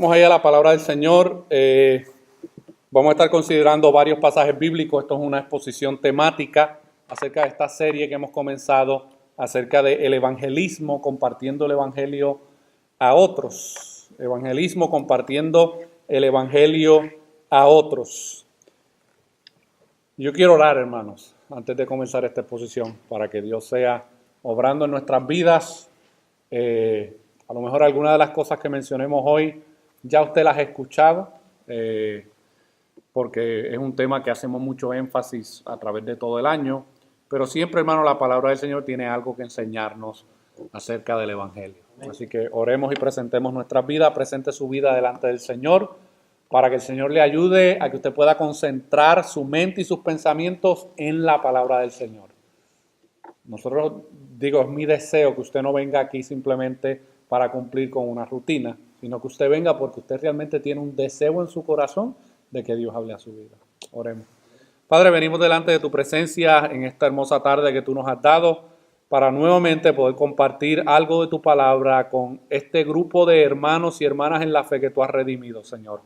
Vamos allá a la palabra del Señor. Vamos a estar considerando varios pasajes bíblicos. Esto es una exposición temática acerca de esta serie que hemos comenzado acerca del evangelismo, compartiendo el evangelio a otros. Evangelismo, compartiendo el evangelio a otros. Yo quiero orar, hermanos, antes de comenzar esta exposición, para que Dios sea obrando en nuestras vidas. A lo mejor algunas de las cosas que mencionemos hoy ya usted las ha escuchado, porque es un tema que hacemos mucho énfasis a través de todo el año, pero siempre, hermano, la palabra del Señor tiene algo que enseñarnos acerca del evangelio. Así que oremos y presentemos nuestras vidas, presente su vida delante del Señor, para que el Señor le ayude a que usted pueda concentrar su mente y sus pensamientos en la palabra del Señor. Nosotros, es mi deseo que usted no venga aquí simplemente para cumplir con una rutina, sino que usted venga porque usted realmente tiene un deseo en su corazón de que Dios hable a su vida. Oremos. Padre, venimos delante de tu presencia en esta hermosa tarde que tú nos has dado para nuevamente poder compartir algo de tu palabra con este grupo de hermanos y hermanas en la fe que tú has redimido, Señor.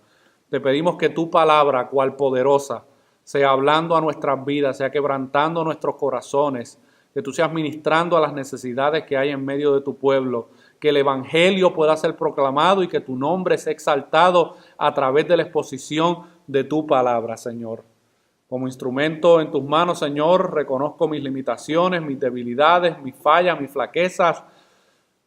Te pedimos que tu palabra, cual poderosa, sea hablando a nuestras vidas, sea quebrantando nuestros corazones, que tú seas ministrando a las necesidades que hay en medio de tu pueblo, que el evangelio pueda ser proclamado y que tu nombre sea exaltado a través de la exposición de tu palabra, Señor. Como instrumento en tus manos, Señor, reconozco mis limitaciones, mis debilidades, mis fallas, mis flaquezas.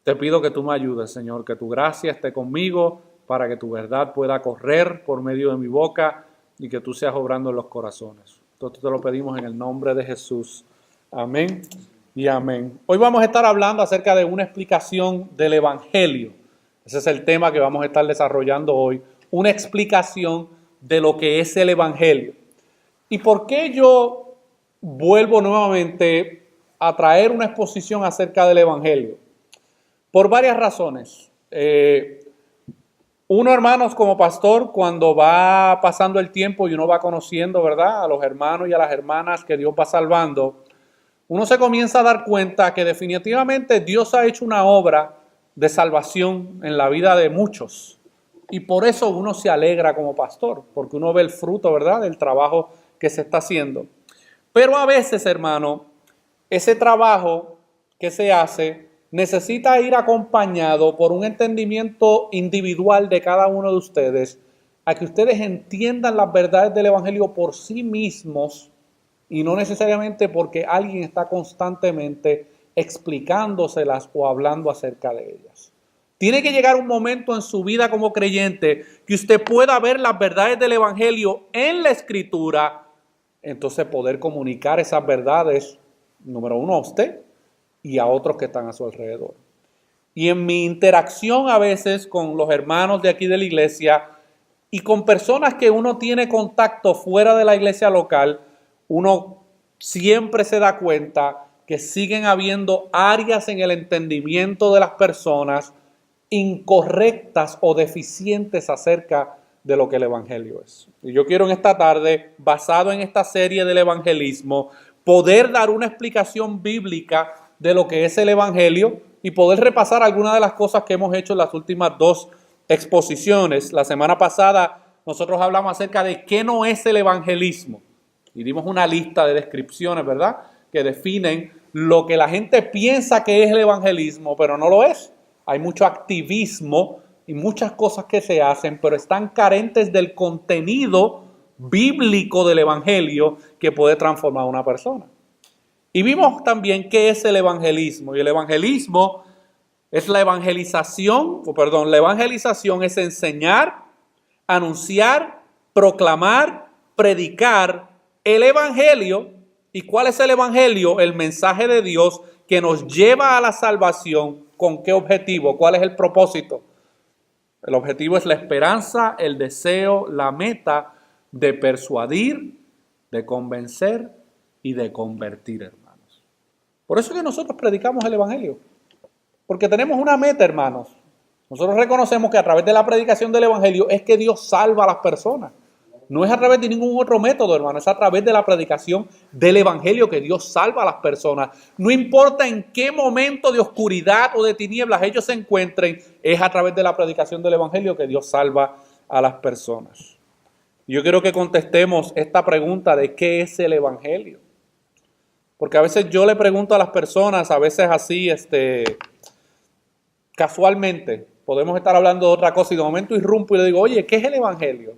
Te pido que tú me ayudes, Señor, que tu gracia esté conmigo para que tu verdad pueda correr por medio de mi boca y que tú seas obrando en los corazones. Todo esto te lo pedimos en el nombre de Jesús. Amén y amén. Hoy vamos a estar hablando acerca de una explicación del evangelio. Ese es el tema que vamos a estar desarrollando hoy. Una explicación de lo que es el evangelio. ¿Y por qué yo vuelvo nuevamente a traer una exposición acerca del evangelio? Por varias razones. Uno, hermanos, como pastor, cuando va pasando el tiempo y uno va conociendo, ¿verdad?, a los hermanos y a las hermanas que Dios va salvando, uno se comienza a dar cuenta que definitivamente Dios ha hecho una obra de salvación en la vida de muchos. Y por eso uno se alegra como pastor, porque uno ve el fruto, ¿verdad?, del trabajo que se está haciendo. Pero a veces, hermano, ese trabajo que se hace necesita ir acompañado por un entendimiento individual de cada uno de ustedes, a que ustedes entiendan las verdades del evangelio por sí mismos, y no necesariamente porque alguien está constantemente explicándoselas o hablando acerca de ellas. Tiene que llegar un momento en su vida como creyente que usted pueda ver las verdades del evangelio en la escritura, entonces poder comunicar esas verdades, número uno, a usted y a otros que están a su alrededor. Y en mi interacción a veces con los hermanos de aquí de la iglesia y con personas que uno tiene contacto fuera de la iglesia local, uno siempre se da cuenta que siguen habiendo áreas en el entendimiento de las personas incorrectas o deficientes acerca de lo que el evangelio es. Y yo quiero en esta tarde, basado en esta serie del evangelismo, poder dar una explicación bíblica de lo que es el evangelio y poder repasar algunas de las cosas que hemos hecho en las últimas dos exposiciones. La semana pasada nosotros hablamos acerca de qué no es el evangelismo. Y dimos una lista de descripciones, ¿verdad?, que definen lo que la gente piensa que es el evangelismo, pero no lo es. Hay mucho activismo y muchas cosas que se hacen, pero están carentes del contenido bíblico del evangelio que puede transformar a una persona. Y vimos también qué es el evangelismo. Y el evangelismo es la evangelización es enseñar, anunciar, proclamar, predicar el evangelio. ¿Y cuál es el evangelio? El mensaje de Dios que nos lleva a la salvación. ¿Con qué objetivo? ¿Cuál es el propósito? El objetivo es la esperanza, el deseo, la meta de persuadir, de convencer y de convertir, hermanos. Por eso es que nosotros predicamos el evangelio. Porque tenemos una meta, hermanos. Nosotros reconocemos que a través de la predicación del evangelio es que Dios salva a las personas. No es a través de ningún otro método, hermano. Es a través de la predicación del Evangelio que Dios salva a las personas. No importa en qué momento de oscuridad o de tinieblas ellos se encuentren, es a través de la predicación del Evangelio que Dios salva a las personas. Yo quiero que contestemos esta pregunta de qué es el Evangelio. Porque a veces yo le pregunto a las personas, a veces así, casualmente, podemos estar hablando de otra cosa y de momento irrumpo y le digo, oye, ¿qué es el Evangelio?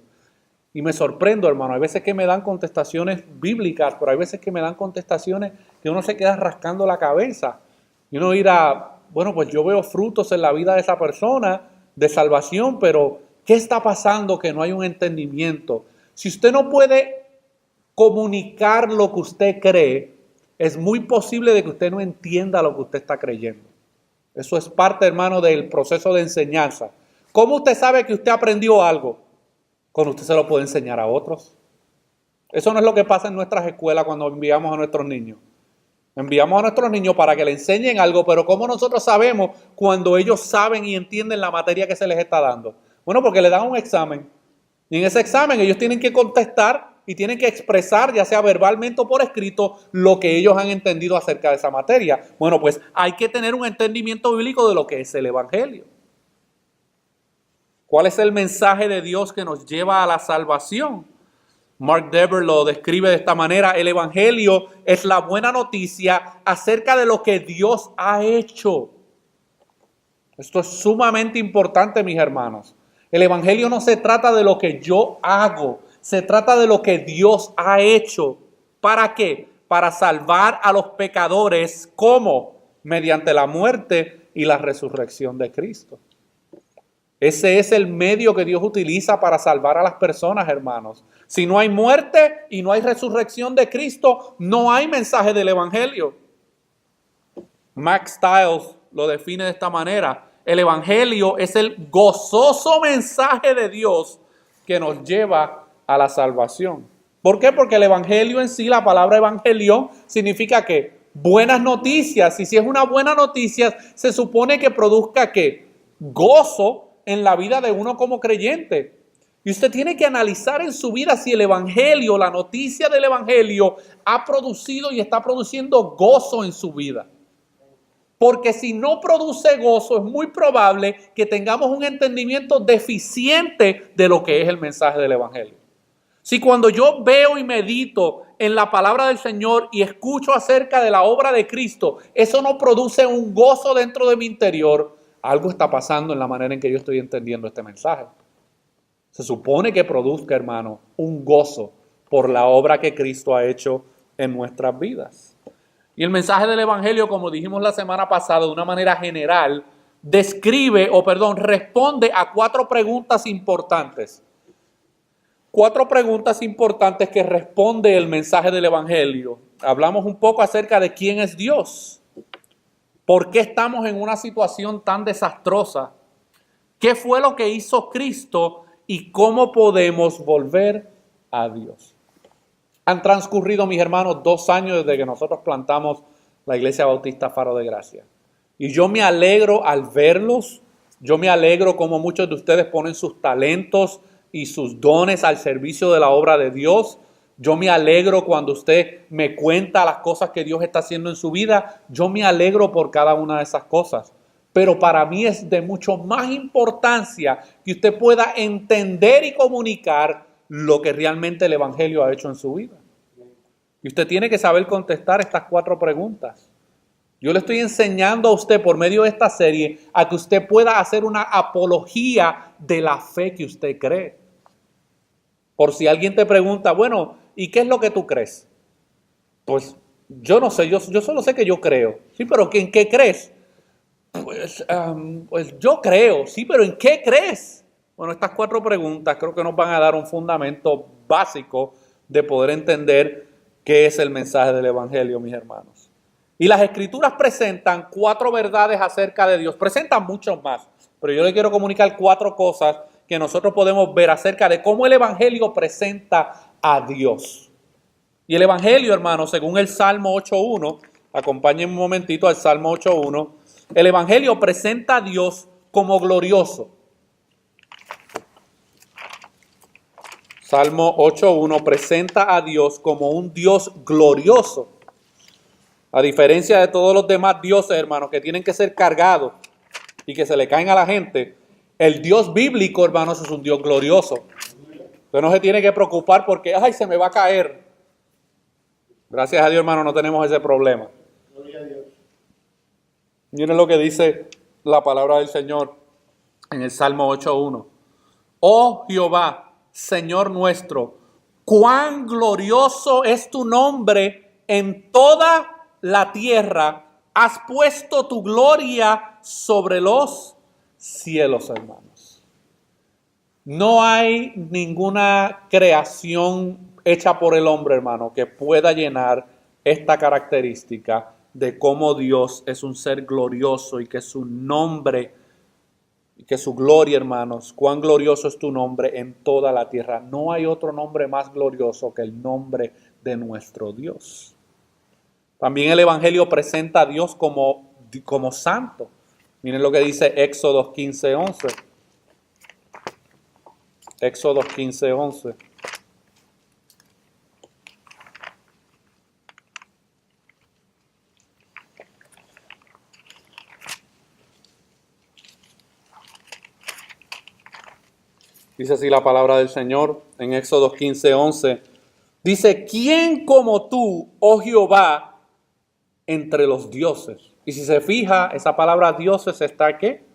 Y me sorprendo, hermano. Hay veces que me dan contestaciones bíblicas, pero hay veces que me dan contestaciones que uno se queda rascando la cabeza. Y uno dirá, bueno, pues yo veo frutos en la vida de esa persona de salvación, pero ¿qué está pasando que no hay un entendimiento? Si usted no puede comunicar lo que usted cree, es muy posible de que usted no entienda lo que usted está creyendo. Eso es parte, hermano, del proceso de enseñanza. ¿Cómo usted sabe que usted aprendió algo? Cuando usted se lo puede enseñar a otros. Eso no es lo que pasa en nuestras escuelas cuando enviamos a nuestros niños. Enviamos a nuestros niños para que le enseñen algo, pero ¿cómo nosotros sabemos cuando ellos saben y entienden la materia que se les está dando? Bueno, porque le dan un examen. Y en ese examen ellos tienen que contestar y tienen que expresar, ya sea verbalmente o por escrito, lo que ellos han entendido acerca de esa materia. Bueno, pues hay que tener un entendimiento bíblico de lo que es el Evangelio. ¿Cuál es el mensaje de Dios que nos lleva a la salvación? Mark Dever lo describe de esta manera: el Evangelio es la buena noticia acerca de lo que Dios ha hecho. Esto es sumamente importante, mis hermanos. El Evangelio no se trata de lo que yo hago, se trata de lo que Dios ha hecho. ¿Para qué? Para salvar a los pecadores. ¿Cómo? Mediante la muerte y la resurrección de Cristo. Ese es el medio que Dios utiliza para salvar a las personas, hermanos. Si no hay muerte y no hay resurrección de Cristo, no hay mensaje del Evangelio. Max Stiles lo define de esta manera: el Evangelio es el gozoso mensaje de Dios que nos lleva a la salvación. ¿Por qué? Porque el Evangelio en sí, la palabra evangelión, significa que buenas noticias. Y si es una buena noticia, se supone que produzca ¿qué? Gozo en la vida de uno como creyente. Y usted tiene que analizar en su vida si el Evangelio, la noticia del Evangelio, ha producido y está produciendo gozo en su vida. Porque si no produce gozo, es muy probable que tengamos un entendimiento deficiente de lo que es el mensaje del Evangelio. Si cuando yo veo y medito en la palabra del Señor y escucho acerca de la obra de Cristo, eso no produce un gozo dentro de mi interior, algo está pasando en la manera en que yo estoy entendiendo este mensaje. Se supone que produzca, hermano, un gozo por la obra que Cristo ha hecho en nuestras vidas. Y el mensaje del Evangelio, como dijimos la semana pasada, de una manera general, responde a 4 preguntas importantes. 4 preguntas importantes que responde el mensaje del Evangelio. Hablamos un poco acerca de quién es Dios. ¿Por qué estamos en una situación tan desastrosa? ¿Qué fue lo que hizo Cristo y cómo podemos volver a Dios? Han transcurrido, mis hermanos, 2 años desde que nosotros plantamos la Iglesia Bautista Faro de Gracia. Y yo me alegro al verlos. Yo me alegro como muchos de ustedes ponen sus talentos y sus dones al servicio de la obra de Dios. Yo me alegro cuando usted me cuenta las cosas que Dios está haciendo en su vida. Yo me alegro por cada una de esas cosas. Pero para mí es de mucho más importancia que usted pueda entender y comunicar lo que realmente el Evangelio ha hecho en su vida. Y usted tiene que saber contestar estas 4 preguntas. Yo le estoy enseñando a usted por medio de esta serie a que usted pueda hacer una apología de la fe que usted cree. Por si alguien te pregunta, bueno, ¿y qué es lo que tú crees? Pues yo no sé, yo solo sé que yo creo. Sí, pero ¿en qué crees? Pues yo creo, sí, pero ¿en qué crees? Bueno, estas 4 preguntas creo que nos van a dar un fundamento básico de poder entender qué es el mensaje del Evangelio, mis hermanos. Y las Escrituras presentan 4 verdades acerca de Dios. Presentan muchos más, pero yo le quiero comunicar 4 cosas que nosotros podemos ver acerca de cómo el Evangelio presenta a Dios. Y el Evangelio, hermanos, según el Salmo 8.1, acompáñenme un momentito al Salmo 8.1, el Evangelio presenta a Dios como glorioso. Salmo 8.1 presenta a Dios como un Dios glorioso. A diferencia de todos los demás dioses, hermanos, que tienen que ser cargados y que se le caen a la gente, el Dios bíblico, hermanos, es un Dios glorioso. Usted no se tiene que preocupar porque, ay, se me va a caer. Gracias a Dios, hermano, no tenemos ese problema. Gloria a Dios. Miren lo que dice la palabra del Señor en el Salmo 8.1. Oh Jehová, Señor nuestro, cuán glorioso es tu nombre en toda la tierra. Has puesto tu gloria sobre los cielos, hermanos. No hay ninguna creación hecha por el hombre, hermano, que pueda llenar esta característica de cómo Dios es un ser glorioso y que su nombre y que su gloria, hermanos, cuán glorioso es tu nombre en toda la tierra. No hay otro nombre más glorioso que el nombre de nuestro Dios. También el Evangelio presenta a Dios como santo. Miren lo que dice Éxodo 15:11. Éxodo 15:11. Dice así la palabra del Señor en Éxodo 15:11. Dice, ¿quién como tú, oh Jehová, entre los dioses? Y si se fija, esa palabra dioses está ¿qué?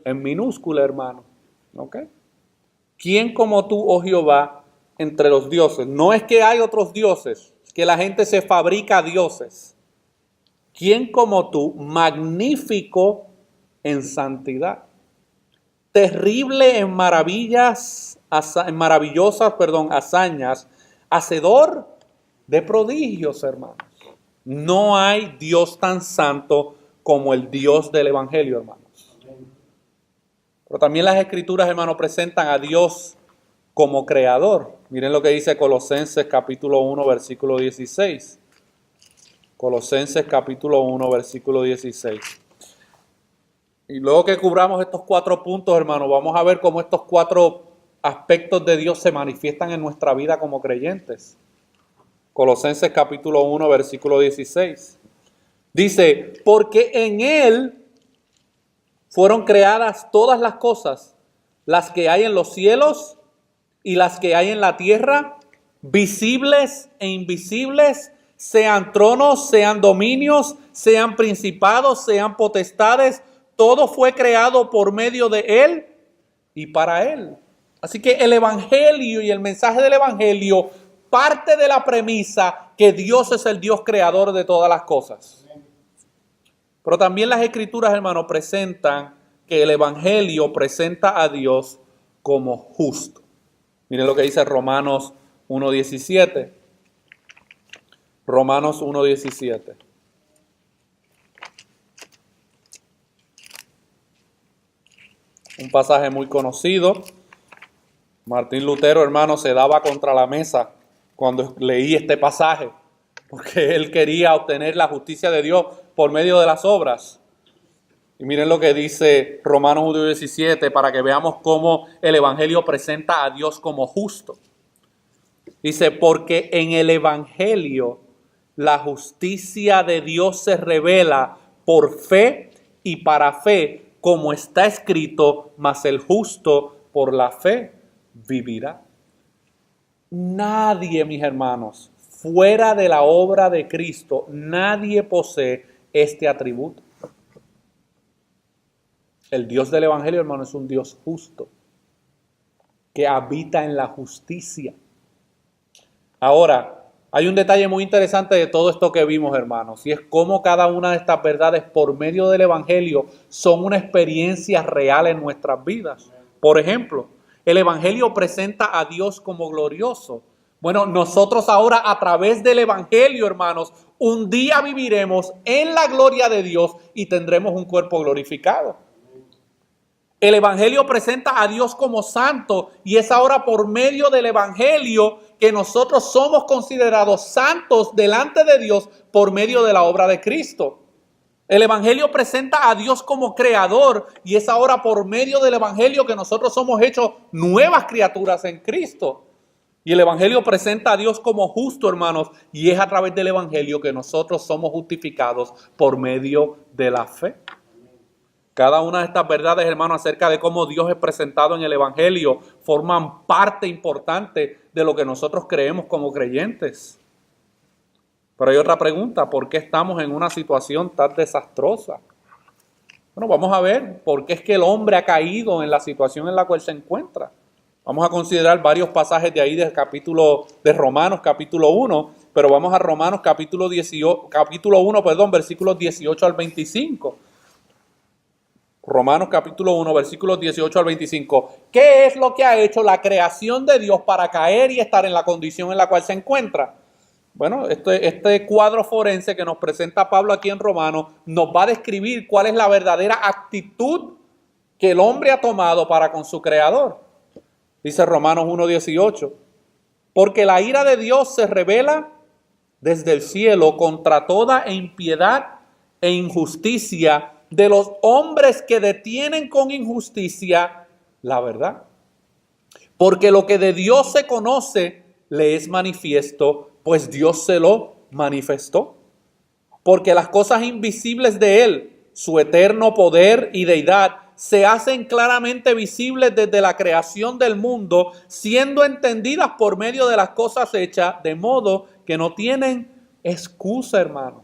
En minúscula, hermano. ¿Ok? ¿Quién como tú, oh Jehová, entre los dioses? No es que hay otros dioses, es que la gente se fabrica dioses. ¿Quién como tú, magnífico en santidad? Terrible en maravillosas hazañas, hacedor de prodigios, hermanos. No hay Dios tan santo como el Dios del Evangelio, hermanos. Pero también las Escrituras, hermanos, presentan a Dios como creador. Miren lo que dice Colosenses capítulo 1, versículo 16. Colosenses capítulo 1, versículo 16. Y luego que cubramos estos 4 puntos, hermanos, vamos a ver cómo estos 4 aspectos de Dios se manifiestan en nuestra vida como creyentes. Colosenses capítulo 1, versículo 16. Dice, porque en Él fueron creadas todas las cosas, las que hay en los cielos y las que hay en la tierra, visibles e invisibles, sean tronos, sean dominios, sean principados, sean potestades. Todo fue creado por medio de Él y para Él. Así que el Evangelio y el mensaje del Evangelio parte de la premisa que Dios es el Dios creador de todas las cosas. Pero también las Escrituras, hermanos, presentan que el Evangelio presenta a Dios como justo. Miren lo que dice Romanos 1:17. Romanos 1:17. Un pasaje muy conocido. Martín Lutero, hermano, se daba contra la mesa cuando leí este pasaje, porque él quería obtener la justicia de Dios por medio de las obras. Y miren lo que dice Romanos 1:17 para que veamos cómo el Evangelio presenta a Dios como justo. Dice, porque en el Evangelio la justicia de Dios se revela por fe y para fe, como está escrito, mas el justo por la fe vivirá. Nadie, mis hermanos, fuera de la obra de Cristo, nadie posee este atributo. El Dios del Evangelio, hermano, es un Dios justo, que habita en la justicia. Ahora, hay un detalle muy interesante de todo esto que vimos, hermanos, y es cómo cada una de estas verdades por medio del Evangelio son una experiencia real en nuestras vidas. Por ejemplo, el Evangelio presenta a Dios como glorioso. Bueno, nosotros ahora a través del Evangelio, hermanos, un día viviremos en la gloria de Dios y tendremos un cuerpo glorificado. El Evangelio presenta a Dios como santo y es ahora por medio del Evangelio que nosotros somos considerados santos delante de Dios por medio de la obra de Cristo. El Evangelio presenta a Dios como creador y es ahora por medio del Evangelio que nosotros somos hechos nuevas criaturas en Cristo. Y el Evangelio presenta a Dios como justo, hermanos, y es a través del Evangelio que nosotros somos justificados por medio de la fe. Cada una de estas verdades, hermanos, acerca de cómo Dios es presentado en el Evangelio, forman parte importante de lo que nosotros creemos como creyentes. Pero hay otra pregunta: ¿por qué estamos en una situación tan desastrosa? Bueno, vamos a ver por qué es que el hombre ha caído en la situación en la cual se encuentra. Vamos a considerar varios pasajes de ahí de Romanos capítulo 1, pero vamos a Romanos capítulo 1, versículos 18 al 25. Romanos capítulo 1, versículos 18 al 25. ¿Qué es lo que ha hecho la creación de Dios para caer y estar en la condición en la cual se encuentra? Bueno, este cuadro forense que nos presenta Pablo aquí en Romanos nos va a describir cuál es la verdadera actitud que el hombre ha tomado para con su Creador. Dice Romanos 1:18, porque la ira de Dios se revela desde el cielo contra toda impiedad e injusticia de los hombres que detienen con injusticia la verdad. Porque lo que de Dios se conoce le es manifiesto, pues Dios se lo manifestó. Porque las cosas invisibles de Él, su eterno poder y deidad, se hacen claramente visibles desde la creación del mundo, siendo entendidas por medio de las cosas hechas, de modo que no tienen excusa, hermanos.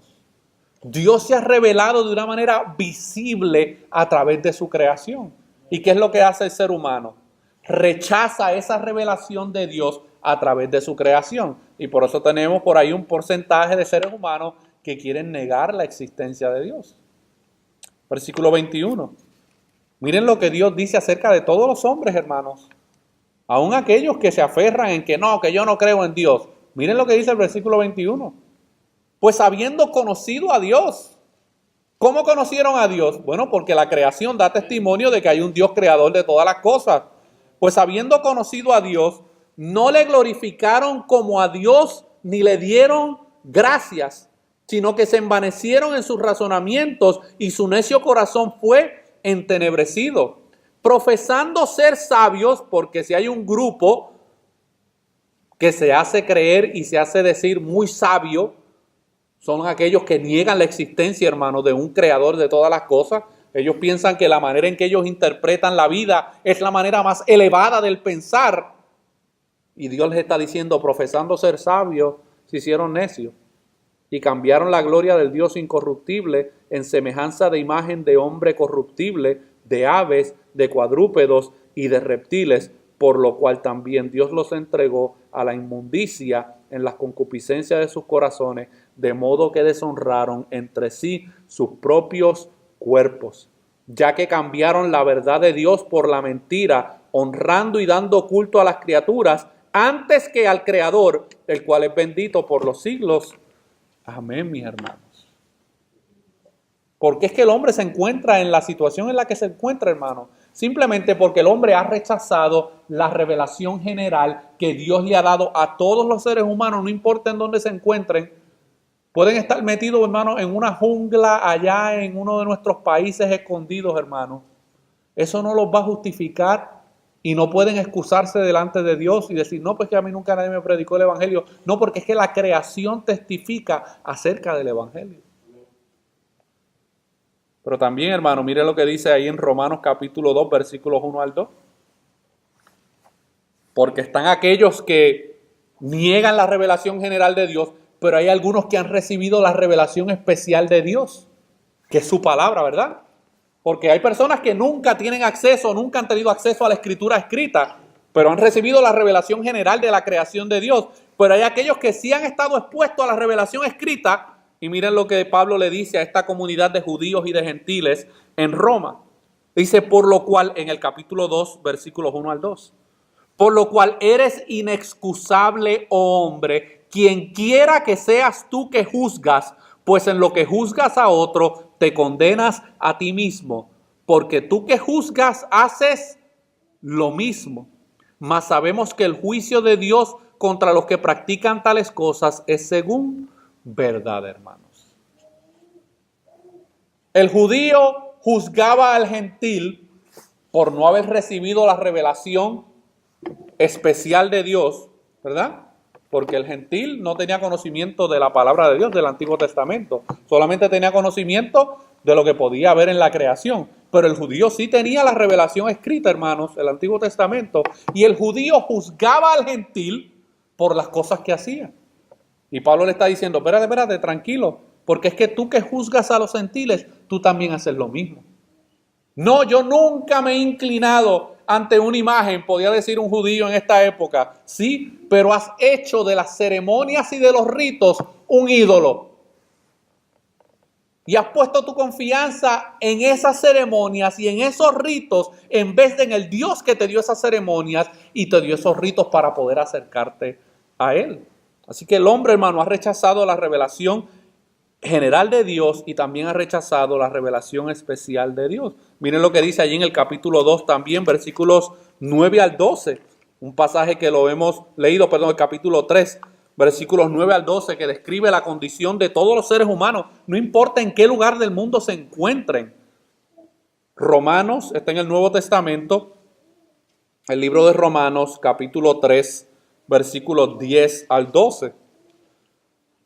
Dios se ha revelado de una manera visible a través de su creación. ¿Y qué es lo que hace el ser humano? Rechaza esa revelación de Dios a través de su creación. Y por eso tenemos por ahí un porcentaje de seres humanos que quieren negar la existencia de Dios. Versículo 21. Miren lo que Dios dice acerca de todos los hombres, hermanos. Aún aquellos que se aferran en que yo no creo en Dios. Miren lo que dice el versículo 21. Pues habiendo conocido a Dios. ¿Cómo conocieron a Dios? Bueno, porque la creación da testimonio de que hay un Dios creador de todas las cosas. Pues habiendo conocido a Dios, no le glorificaron como a Dios ni le dieron gracias, sino que se envanecieron en sus razonamientos y su necio corazón fue entenebrecido. Profesando ser sabios, porque si hay un grupo que se hace creer y se hace decir muy sabio, son aquellos que niegan la existencia, hermano, de un creador de todas las cosas. Ellos piensan que la manera en que ellos interpretan la vida es la manera más elevada del pensar. Y Dios les está diciendo, profesando ser sabios, se hicieron necios y cambiaron la gloria del Dios incorruptible en semejanza de imagen de hombre corruptible, de aves, de cuadrúpedos y de reptiles, por lo cual también Dios los entregó a la inmundicia en las concupiscencias de sus corazones, de modo que deshonraron entre sí sus propios cuerpos, ya que cambiaron la verdad de Dios por la mentira, honrando y dando culto a las criaturas antes que al Creador, el cual es bendito por los siglos. Amén, mis hermanos. ¿Por qué es que el hombre se encuentra en la situación en la que se encuentra, hermano? Simplemente porque el hombre ha rechazado la revelación general que Dios le ha dado a todos los seres humanos, no importa en dónde se encuentren. Pueden estar metidos, hermano, en una jungla allá en uno de nuestros países escondidos, hermano. Eso no los va a justificar y no pueden excusarse delante de Dios y decir, no, pues que a mí nunca nadie me predicó el Evangelio. No, porque es que la creación testifica acerca del Evangelio. Pero también, hermano, mire lo que dice ahí en Romanos capítulo 2, versículos 1 al 2. Porque están aquellos que niegan la revelación general de Dios, pero hay algunos que han recibido la revelación especial de Dios, que es su palabra, ¿verdad? Porque hay personas que nunca tienen acceso, nunca han tenido acceso a la escritura escrita, pero han recibido la revelación general de la creación de Dios. Pero hay aquellos que sí han estado expuestos a la revelación escrita. Y miren lo que Pablo le dice a esta comunidad de judíos y de gentiles en Roma. Dice, por lo cual, en el capítulo 2, versículos 1 al 2. Por lo cual eres inexcusable, oh hombre, quien quiera que seas tú que juzgas, pues en lo que juzgas a otro, te condenas a ti mismo. Porque tú que juzgas haces lo mismo. Mas sabemos que el juicio de Dios contra los que practican tales cosas es según verdad, hermanos. El judío juzgaba al gentil por no haber recibido la revelación especial de Dios, ¿verdad? Porque el gentil no tenía conocimiento de la palabra de Dios del Antiguo Testamento, solamente tenía conocimiento de lo que podía ver en la creación. Pero el judío sí tenía la revelación escrita, hermanos, el Antiguo Testamento, y el judío juzgaba al gentil por las cosas que hacía. Y Pablo le está diciendo, espérate, tranquilo, porque es que tú que juzgas a los gentiles, tú también haces lo mismo. No, yo nunca me he inclinado ante una imagen, podía decir un judío en esta época, sí, pero has hecho de las ceremonias y de los ritos un ídolo. Y has puesto tu confianza en esas ceremonias y en esos ritos en vez de en el Dios que te dio esas ceremonias y te dio esos ritos para poder acercarte a Él. Así que el hombre, hermano, ha rechazado la revelación general de Dios y también ha rechazado la revelación especial de Dios. Miren lo que dice allí en el capítulo 2 también, versículos 9 al 12. Un pasaje que lo hemos leído, el capítulo 3, versículos 9 al 12, que describe la condición de todos los seres humanos, no importa en qué lugar del mundo se encuentren. Romanos, está en el Nuevo Testamento, el libro de Romanos, capítulo 3, versículos 10 al 12.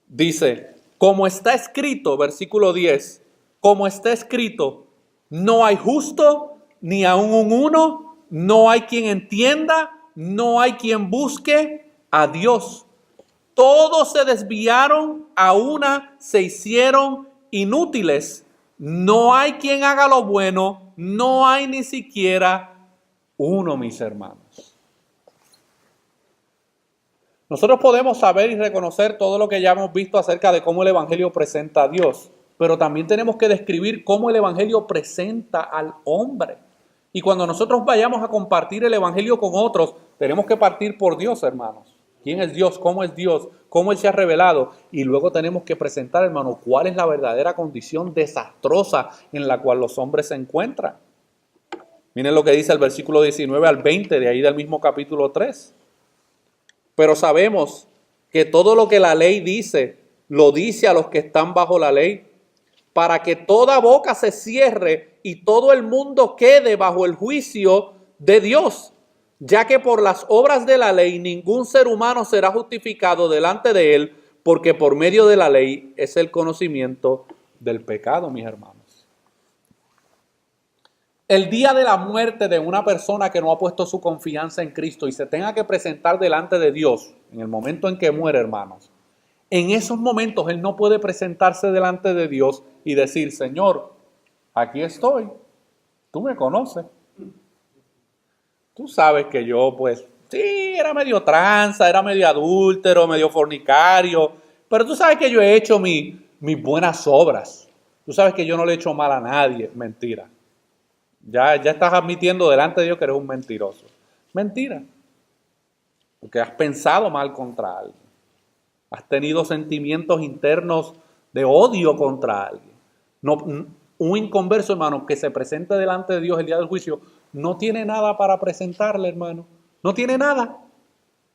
Dice, como está escrito, versículo 10, como está escrito, no hay justo, ni aun un uno, no hay quien entienda, no hay quien busque a Dios. Todos se desviaron, a una se hicieron inútiles. No hay quien haga lo bueno, no hay ni siquiera uno, mis hermanos. Nosotros podemos saber y reconocer todo lo que ya hemos visto acerca de cómo el Evangelio presenta a Dios, pero también tenemos que describir cómo el Evangelio presenta al hombre. Y cuando nosotros vayamos a compartir el Evangelio con otros, tenemos que partir por Dios, hermanos. ¿Quién es Dios? ¿Cómo es Dios? ¿Cómo Él se ha revelado? Y luego tenemos que presentar, hermanos, cuál es la verdadera condición desastrosa en la cual los hombres se encuentran. Miren lo que dice el versículo 19 al 20 de ahí del mismo capítulo 3. Pero sabemos que todo lo que la ley dice, lo dice a los que están bajo la ley, para que toda boca se cierre y todo el mundo quede bajo el juicio de Dios, ya que por las obras de la ley ningún ser humano será justificado delante de él, porque por medio de la ley es el conocimiento del pecado, mis hermanos. El día de la muerte de una persona que no ha puesto su confianza en Cristo y se tenga que presentar delante de Dios, en el momento en que muere, hermanos, en esos momentos él no puede presentarse delante de Dios y decir, Señor, aquí estoy, tú me conoces, tú sabes que yo pues, sí, era medio tranza, era medio adúltero, medio fornicario, pero tú sabes que yo he hecho mis buenas obras, tú sabes que yo no le he hecho mal a nadie, mentira. Ya estás admitiendo delante de Dios que eres un mentiroso. Mentira. Porque has pensado mal contra alguien. Has tenido sentimientos internos de odio contra alguien. No, un inconverso, hermano, que se presente delante de Dios el día del juicio, no tiene nada para presentarle, hermano. No tiene nada.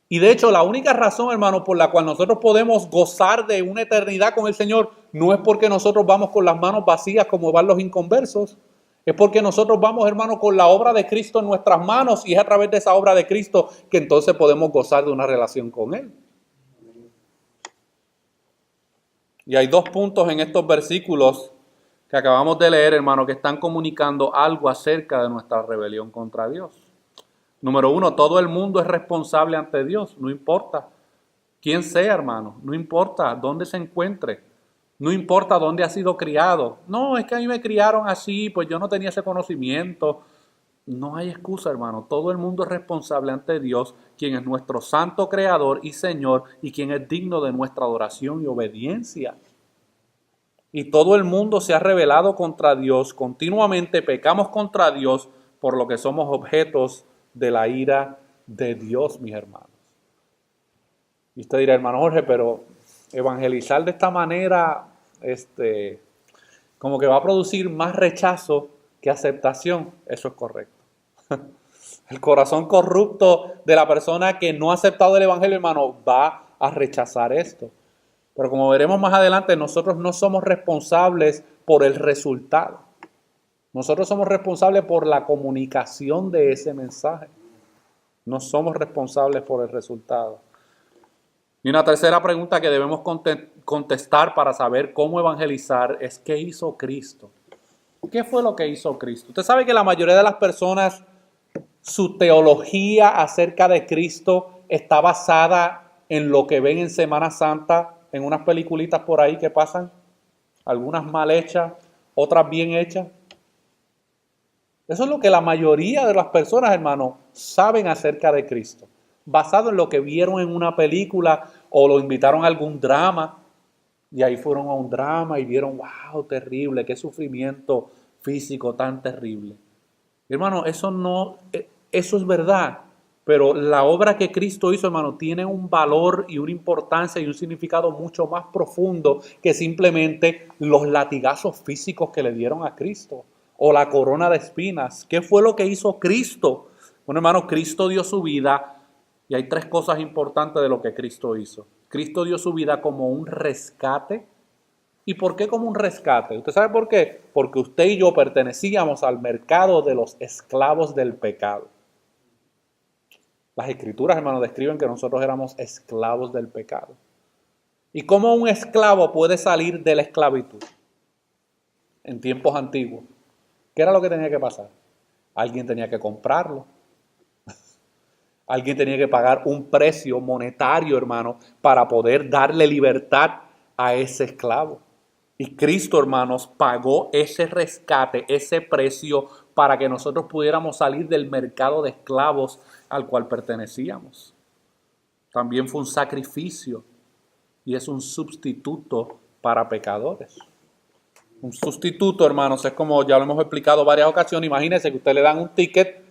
Y de hecho, la única razón, hermano, por la cual nosotros podemos gozar de una eternidad con el Señor, no es porque nosotros vamos con las manos vacías como van los inconversos. Es porque nosotros vamos, hermano, con la obra de Cristo en nuestras manos y es a través de esa obra de Cristo que entonces podemos gozar de una relación con Él. Y hay dos puntos en estos versículos que acabamos de leer, hermano, que están comunicando algo acerca de nuestra rebelión contra Dios. Número uno, todo el mundo es responsable ante Dios, no importa quién sea, hermano, no importa dónde se encuentre. No importa dónde ha sido criado. No, es que a mí me criaron así, pues yo no tenía ese conocimiento. No hay excusa, hermano. Todo el mundo es responsable ante Dios, quien es nuestro santo creador y Señor, y quien es digno de nuestra adoración y obediencia. Y todo el mundo se ha rebelado contra Dios. Continuamente pecamos contra Dios, por lo que somos objetos de la ira de Dios, mis hermanos. Y usted dirá, hermano Jorge, pero evangelizar de esta manera, como que va a producir más rechazo que aceptación. Eso es correcto. El corazón corrupto de la persona que no ha aceptado el evangelio, hermano, va a rechazar esto. Pero como veremos más adelante, nosotros no somos responsables por el resultado. Nosotros somos responsables por la comunicación de ese mensaje. No somos responsables por el resultado. Y una tercera pregunta que debemos contestar para saber cómo evangelizar es ¿qué hizo Cristo? ¿Qué fue lo que hizo Cristo? Usted sabe que la mayoría de las personas, su teología acerca de Cristo está basada en lo que ven en Semana Santa, en unas peliculitas por ahí que pasan, algunas mal hechas, otras bien hechas. Eso es lo que la mayoría de las personas, hermano, saben acerca de Cristo, basado en lo que vieron en una película o lo invitaron a algún drama y ahí fueron a un drama y vieron, wow, terrible, qué sufrimiento físico tan terrible. Hermano, eso es verdad, pero la obra que Cristo hizo, hermano, tiene un valor y una importancia y un significado mucho más profundo que simplemente los latigazos físicos que le dieron a Cristo o la corona de espinas. ¿Qué fue lo que hizo Cristo? Bueno, hermano, Cristo dio su vida y hay tres cosas importantes de lo que Cristo hizo. Cristo dio su vida como un rescate. ¿Y por qué como un rescate? ¿Usted sabe por qué? Porque usted y yo pertenecíamos al mercado de los esclavos del pecado. Las escrituras, hermanos, describen que nosotros éramos esclavos del pecado. ¿Y cómo un esclavo puede salir de la esclavitud? En tiempos antiguos, ¿qué era lo que tenía que pasar? Alguien tenía que comprarlo. Alguien tenía que pagar un precio monetario, hermano, para poder darle libertad a ese esclavo. Y Cristo, hermanos, pagó ese rescate, ese precio para que nosotros pudiéramos salir del mercado de esclavos al cual pertenecíamos. También fue un sacrificio y es un sustituto para pecadores. Un sustituto, hermanos, es como ya lo hemos explicado varias ocasiones. Imagínense que usted le dan un ticket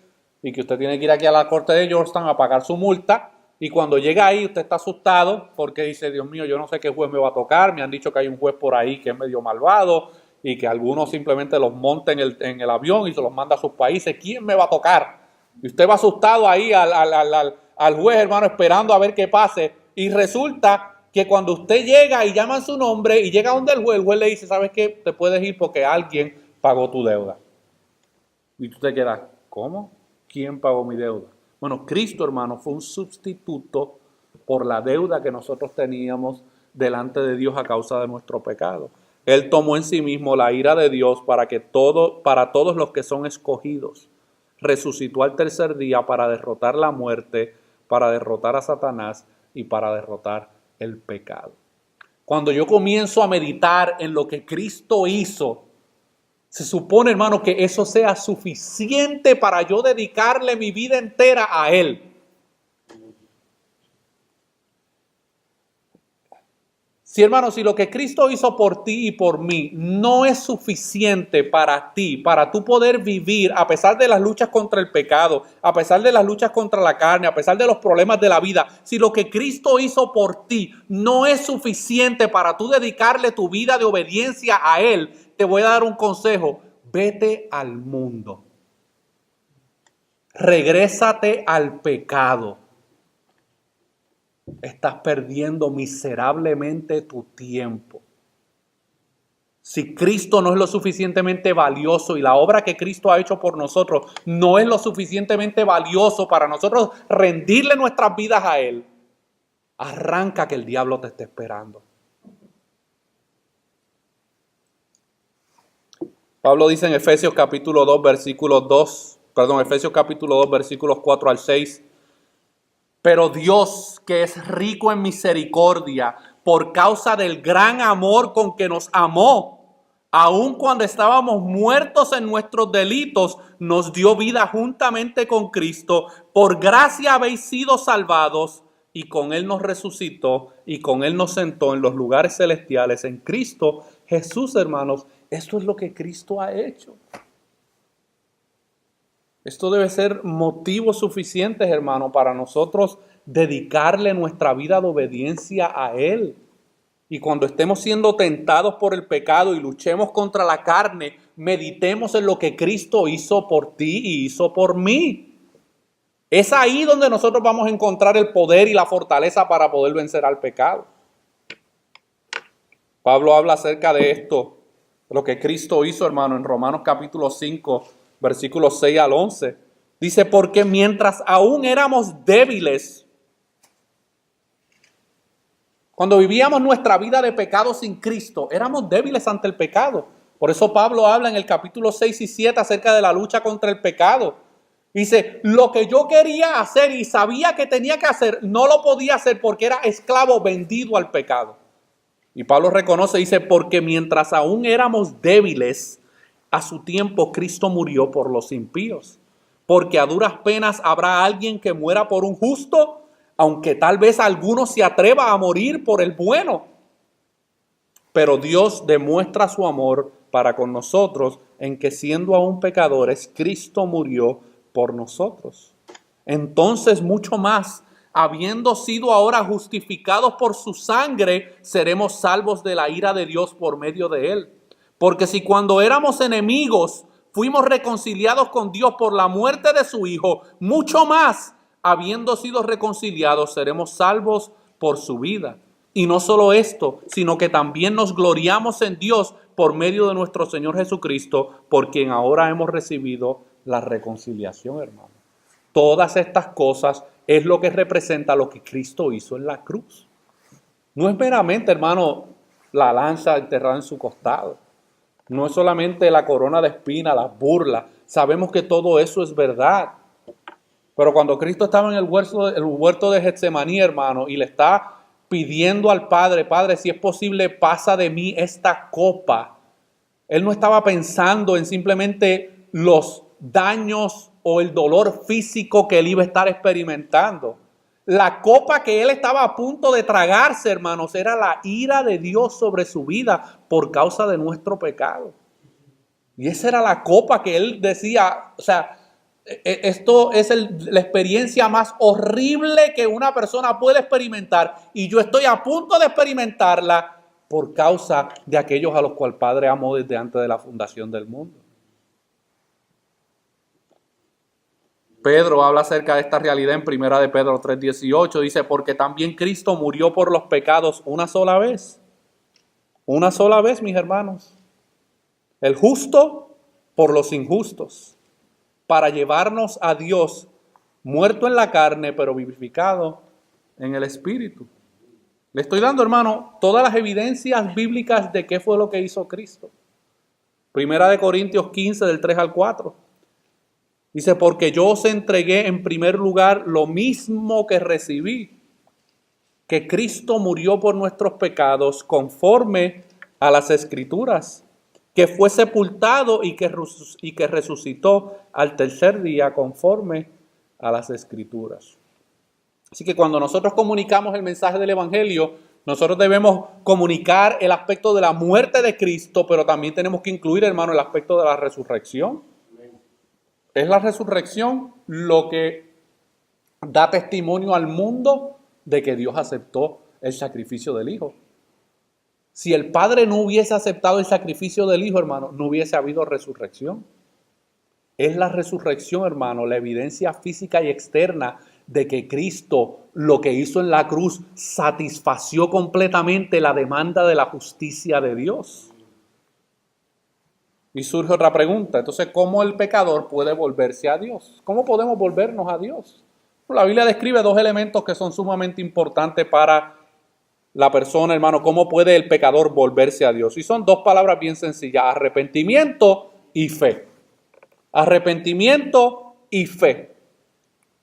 y que usted tiene que ir aquí a la corte de Georgetown a pagar su multa. Y cuando llega ahí, usted está asustado porque dice, Dios mío, yo no sé qué juez me va a tocar. Me han dicho que hay un juez por ahí que es medio malvado y que algunos simplemente los monta en el avión y se los manda a sus países. ¿Quién me va a tocar? Y usted va asustado ahí al juez, hermano, esperando a ver qué pase. Y resulta que cuando usted llega y llaman su nombre y llega donde el juez le dice, ¿sabes qué? Te puedes ir porque alguien pagó tu deuda. Y tú te quedas, ¿cómo? ¿Quién pagó mi deuda? Bueno, Cristo, hermano, fue un sustituto por la deuda que nosotros teníamos delante de Dios a causa de nuestro pecado. Él tomó en sí mismo la ira de Dios para todos los que son escogidos. Resucitó al tercer día para derrotar la muerte, para derrotar a Satanás y para derrotar el pecado. Cuando yo comienzo a meditar en lo que Cristo hizo, se supone, hermano, que eso sea suficiente para yo dedicarle mi vida entera a Él. Sí, hermano, si lo que Cristo hizo por ti y por mí no es suficiente para ti, para tú poder vivir a pesar de las luchas contra el pecado, a pesar de las luchas contra la carne, a pesar de los problemas de la vida, si lo que Cristo hizo por ti no es suficiente para tú dedicarle tu vida de obediencia a Él, te voy a dar un consejo. Vete al mundo. Regrésate al pecado. Estás perdiendo miserablemente tu tiempo. Si Cristo no es lo suficientemente valioso y la obra que Cristo ha hecho por nosotros no es lo suficientemente valioso para nosotros rendirle nuestras vidas a Él, arranca que el diablo te esté esperando. Pablo dice en Efesios capítulo 2, Efesios capítulo 2, versículos 4 al 6. Pero Dios, que es rico en misericordia, por causa del gran amor con que nos amó, aun cuando estábamos muertos en nuestros delitos, nos dio vida juntamente con Cristo. Por gracia habéis sido salvados, y con Él nos resucitó, y con Él nos sentó en los lugares celestiales. En Cristo Jesús, hermanos, esto es lo que Cristo ha hecho. Esto debe ser motivos suficientes, hermano, para nosotros dedicarle nuestra vida de obediencia a Él. Y cuando estemos siendo tentados por el pecado y luchemos contra la carne, meditemos en lo que Cristo hizo por ti y hizo por mí. Es ahí donde nosotros vamos a encontrar el poder y la fortaleza para poder vencer al pecado. Pablo habla acerca de esto, lo que Cristo hizo, hermano, en Romanos capítulo 5, versículos 6 al 11. Dice, porque mientras aún éramos débiles, Cuando vivíamos nuestra vida de pecado sin Cristo, éramos débiles ante el pecado. Por eso Pablo habla en el capítulo 6 y 7 acerca de la lucha contra el pecado. Dice, lo que yo quería hacer y sabía que tenía que hacer, no lo podía hacer porque era esclavo vendido al pecado. Y Pablo reconoce, dice, porque mientras aún éramos débiles, a su tiempo Cristo murió por los impíos. Porque a duras penas habrá alguien que muera por un justo, aunque tal vez alguno se atreva a morir por el bueno. Pero Dios demuestra su amor para con nosotros en que siendo aún pecadores, Cristo murió por nosotros. Entonces mucho más, habiendo sido ahora justificados por su sangre, seremos salvos de la ira de Dios por medio de él. Porque si cuando éramos enemigos fuimos reconciliados con Dios por la muerte de su Hijo, mucho más, habiendo sido reconciliados, seremos salvos por su vida. Y no solo esto, sino que también nos gloriamos en Dios por medio de nuestro Señor Jesucristo, por quien ahora hemos recibido la reconciliación, hermano. Todas estas cosas es lo que representa lo que Cristo hizo en la cruz. No es meramente, hermano, la lanza enterrada en su costado. No es solamente la corona de espinas, las burlas. Sabemos que todo eso es verdad. Pero cuando Cristo estaba en el huerto de Getsemaní, hermano, y le está pidiendo al Padre, Padre, si es posible, pasa de mí esta copa. Él no estaba pensando en simplemente los daños o el dolor físico que él iba a estar experimentando. La copa que él estaba a punto de tragarse, hermanos, era la ira de Dios sobre su vida por causa de nuestro pecado. Y esa era la copa que él decía, o sea, esto es la experiencia más horrible que una persona puede experimentar y yo estoy a punto de experimentarla por causa de aquellos a los cuales el Padre amó desde antes de la fundación del mundo. Pedro habla acerca de esta realidad en 1 de Pedro 3:18, dice, porque también Cristo murió por los pecados una sola vez, mis hermanos, el justo por los injustos, para llevarnos a Dios, muerto en la carne, pero vivificado en el Espíritu. Le estoy dando, hermano, todas las evidencias bíblicas de qué fue lo que hizo Cristo. 1 de Corintios 15, del 3 al 4. Dice, porque yo os entregué en primer lugar lo mismo que recibí, que Cristo murió por nuestros pecados conforme a las Escrituras, que fue sepultado y que resucitó al tercer día conforme a las Escrituras. Así que cuando nosotros comunicamos el mensaje del Evangelio, nosotros debemos comunicar el aspecto de la muerte de Cristo, pero también tenemos que incluir, hermano, el aspecto de la resurrección. Es la resurrección lo que da testimonio al mundo de que Dios aceptó el sacrificio del Hijo. Si el Padre no hubiese aceptado el sacrificio del Hijo, hermano, no hubiese habido resurrección. Es la resurrección, hermano, la evidencia física y externa de que Cristo, lo que hizo en la cruz, satisfació completamente la demanda de la justicia de Dios. Y surge otra pregunta, entonces, ¿cómo el pecador puede volverse a Dios? ¿Cómo podemos volvernos a Dios? La Biblia describe dos elementos que son sumamente importantes para la persona, hermano, ¿cómo puede el pecador volverse a Dios? Y son dos palabras bien sencillas, arrepentimiento y fe. Arrepentimiento y fe.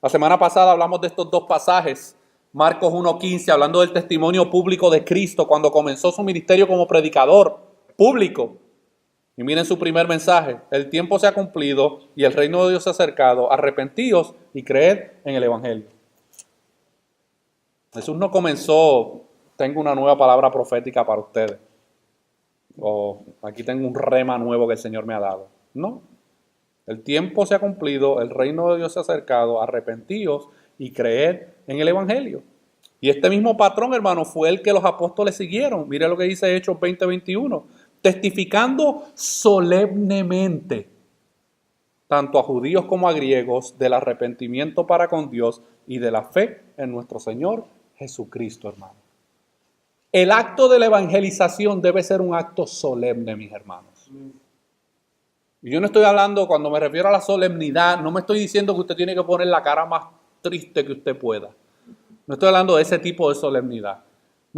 La semana pasada hablamos de estos dos pasajes, Marcos 1:15, hablando del testimonio público de Cristo cuando comenzó su ministerio como predicador público. Y miren su primer mensaje, el tiempo se ha cumplido y el reino de Dios se ha acercado, arrepentíos y creed en el Evangelio. Jesús no comenzó, tengo una nueva palabra profética para ustedes, o aquí tengo un rema nuevo que el Señor me ha dado. No, el tiempo se ha cumplido, el reino de Dios se ha acercado, arrepentíos y creed en el Evangelio. Y este mismo patrón, hermano, fue el que los apóstoles siguieron. Mire lo que dice Hechos 20:21. Testificando solemnemente, tanto a judíos como a griegos, del arrepentimiento para con Dios y de la fe en nuestro Señor Jesucristo, hermano. El acto de la evangelización debe ser un acto solemne, mis hermanos. Y yo no estoy hablando, cuando me refiero a la solemnidad, no me estoy diciendo que usted tiene que poner la cara más triste que usted pueda. No estoy hablando de ese tipo de solemnidad.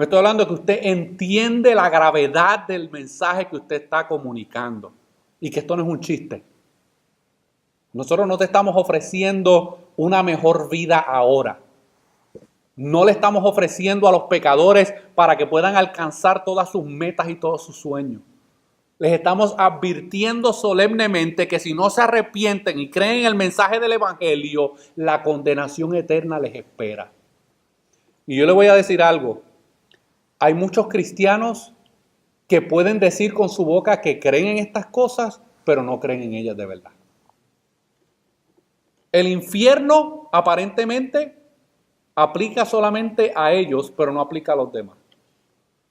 Me estoy hablando de que usted entiende la gravedad del mensaje que usted está comunicando y que esto no es un chiste. Nosotros no te estamos ofreciendo una mejor vida ahora. No le estamos ofreciendo a los pecadores para que puedan alcanzar todas sus metas y todos sus sueños. Les estamos advirtiendo solemnemente que si no se arrepienten y creen en el mensaje del Evangelio, la condenación eterna les espera. Y yo le voy a decir algo. Hay muchos cristianos que pueden decir con su boca que creen en estas cosas, pero no creen en ellas de verdad. El infierno aparentemente aplica solamente a ellos, pero no aplica a los demás.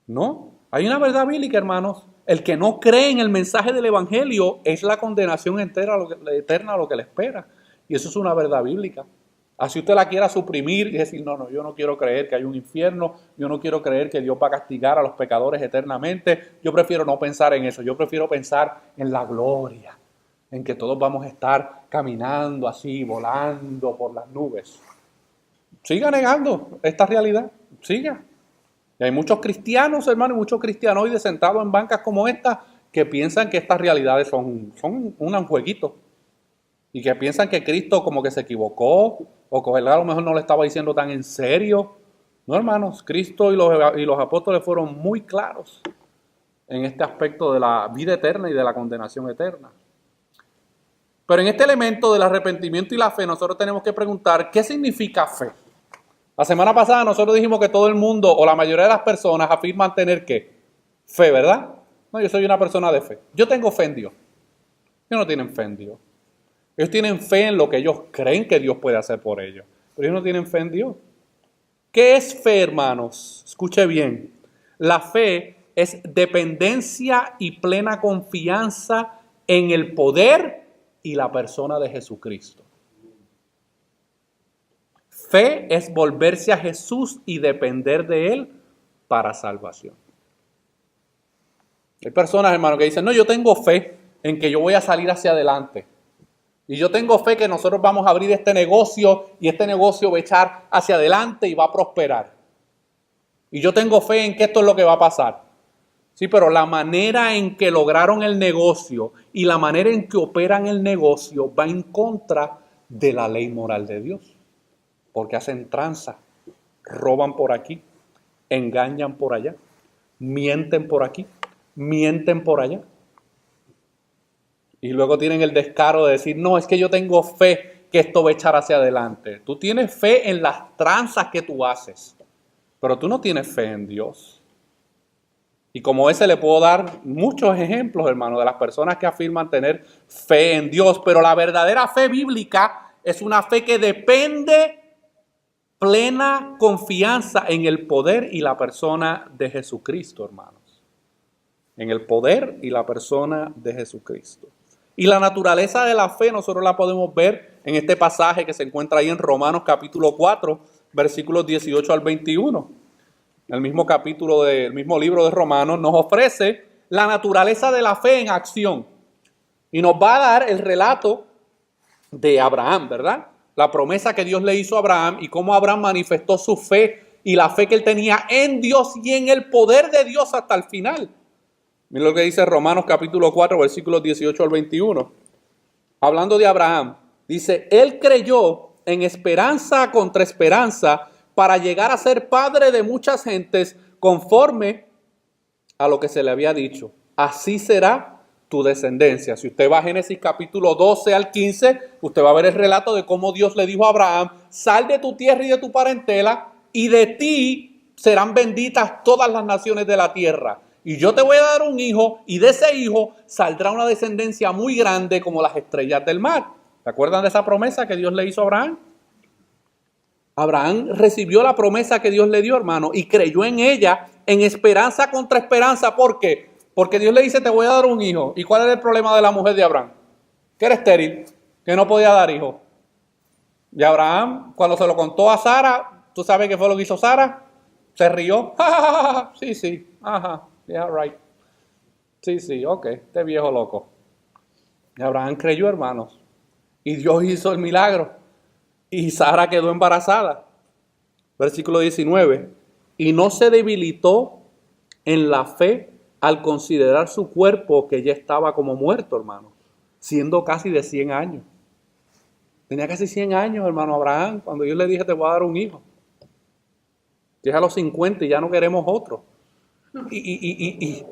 No, hay una verdad bíblica, hermanos. El que no cree en el mensaje del Evangelio es la condenación eterna a lo que le espera. Y eso es una verdad bíblica. Así usted la quiera suprimir y decir, no, yo no quiero creer que hay un infierno, yo no quiero creer que Dios va a castigar a los pecadores eternamente. Yo prefiero no pensar en eso, yo prefiero pensar en la gloria, en que todos vamos a estar caminando así, volando por las nubes. Siga negando esta realidad, siga. Y hay muchos cristianos, hermanos, y muchos cristianoides sentados en bancas como esta que piensan que estas realidades son un jueguito. Y que piensan que Cristo como que se equivocó o que a lo mejor no le estaba diciendo tan en serio. No, hermanos, Cristo y los apóstoles fueron muy claros en este aspecto de la vida eterna y de la condenación eterna. Pero en este elemento del arrepentimiento y la fe nosotros tenemos que preguntar, ¿qué significa fe? La semana pasada nosotros dijimos que todo el mundo o la mayoría de las personas afirman tener ¿qué? Fe, ¿verdad? No, yo soy una persona de fe. Yo tengo fe en Dios. Ellos no tienen fe en Dios. Ellos tienen fe en lo que ellos creen que Dios puede hacer por ellos. Pero ellos no tienen fe en Dios. ¿Qué es fe, hermanos? Escuche bien. La fe es dependencia y plena confianza en el poder y la persona de Jesucristo. Fe es volverse a Jesús y depender de Él para salvación. Hay personas, hermanos, que dicen, no, yo tengo fe en que yo voy a salir hacia adelante. Y yo tengo fe que nosotros vamos a abrir este negocio y este negocio va a echar hacia adelante y va a prosperar. Y yo tengo fe en que esto es lo que va a pasar. Sí, pero la manera en que lograron el negocio y la manera en que operan el negocio va en contra de la ley moral de Dios. Porque hacen tranza, roban por aquí, engañan por allá, mienten por aquí, mienten por allá. Y luego tienen el descaro de decir, no, es que yo tengo fe que esto va a echar hacia adelante. Tú tienes fe en las tranzas que tú haces, pero tú no tienes fe en Dios. Y como ese le puedo dar muchos ejemplos, hermano, de las personas que afirman tener fe en Dios, pero la verdadera fe bíblica es una fe que depende plena confianza en el poder y la persona de Jesucristo, hermanos. En el poder y la persona de Jesucristo. Y la naturaleza de la fe nosotros la podemos ver en este pasaje que se encuentra ahí en Romanos capítulo 4, versículos 18 al 21. El mismo capítulo del mismo libro de Romanos nos ofrece la naturaleza de la fe en acción. Y nos va a dar el relato de Abraham, ¿verdad? La promesa que Dios le hizo a Abraham y cómo Abraham manifestó su fe y la fe que él tenía en Dios y en el poder de Dios hasta el final. Miren lo que dice Romanos capítulo 4, versículos 18 al 21. Hablando de Abraham, dice, él creyó en esperanza contra esperanza para llegar a ser padre de muchas gentes conforme a lo que se le había dicho. Así será tu descendencia. Si usted va a Génesis capítulo 12 al 15, usted va a ver el relato de cómo Dios le dijo a Abraham, sal de tu tierra y de tu parentela y de ti serán benditas todas las naciones de la tierra. Y yo te voy a dar un hijo y de ese hijo saldrá una descendencia muy grande como las estrellas del mar. ¿Se acuerdan de esa promesa que Dios le hizo a Abraham? Abraham recibió la promesa que Dios le dio, hermano, y creyó en ella en esperanza contra esperanza. ¿Por qué? Porque Dios le dice, te voy a dar un hijo. ¿Y cuál era el problema de la mujer de Abraham? Que era estéril, que no podía dar hijo. Y Abraham, cuando se lo contó a Sara, ¿tú sabes qué fue lo que hizo Sara? Se rió. ¡Ja, ja, ja, ja! Sí, ajá. Yeah, right. Sí, ok, este viejo loco. Y Abraham creyó, hermanos. Y Dios hizo el milagro. Y Sara quedó embarazada. Versículo 19. y no se debilitó en la fe al considerar su cuerpo que ya estaba como muerto, hermano, siendo casi de 100 años. Tenía casi 100 años, hermano Abraham, cuando yo le dije, te voy a dar un hijo. Llega a los 50 y ya no queremos otro. Y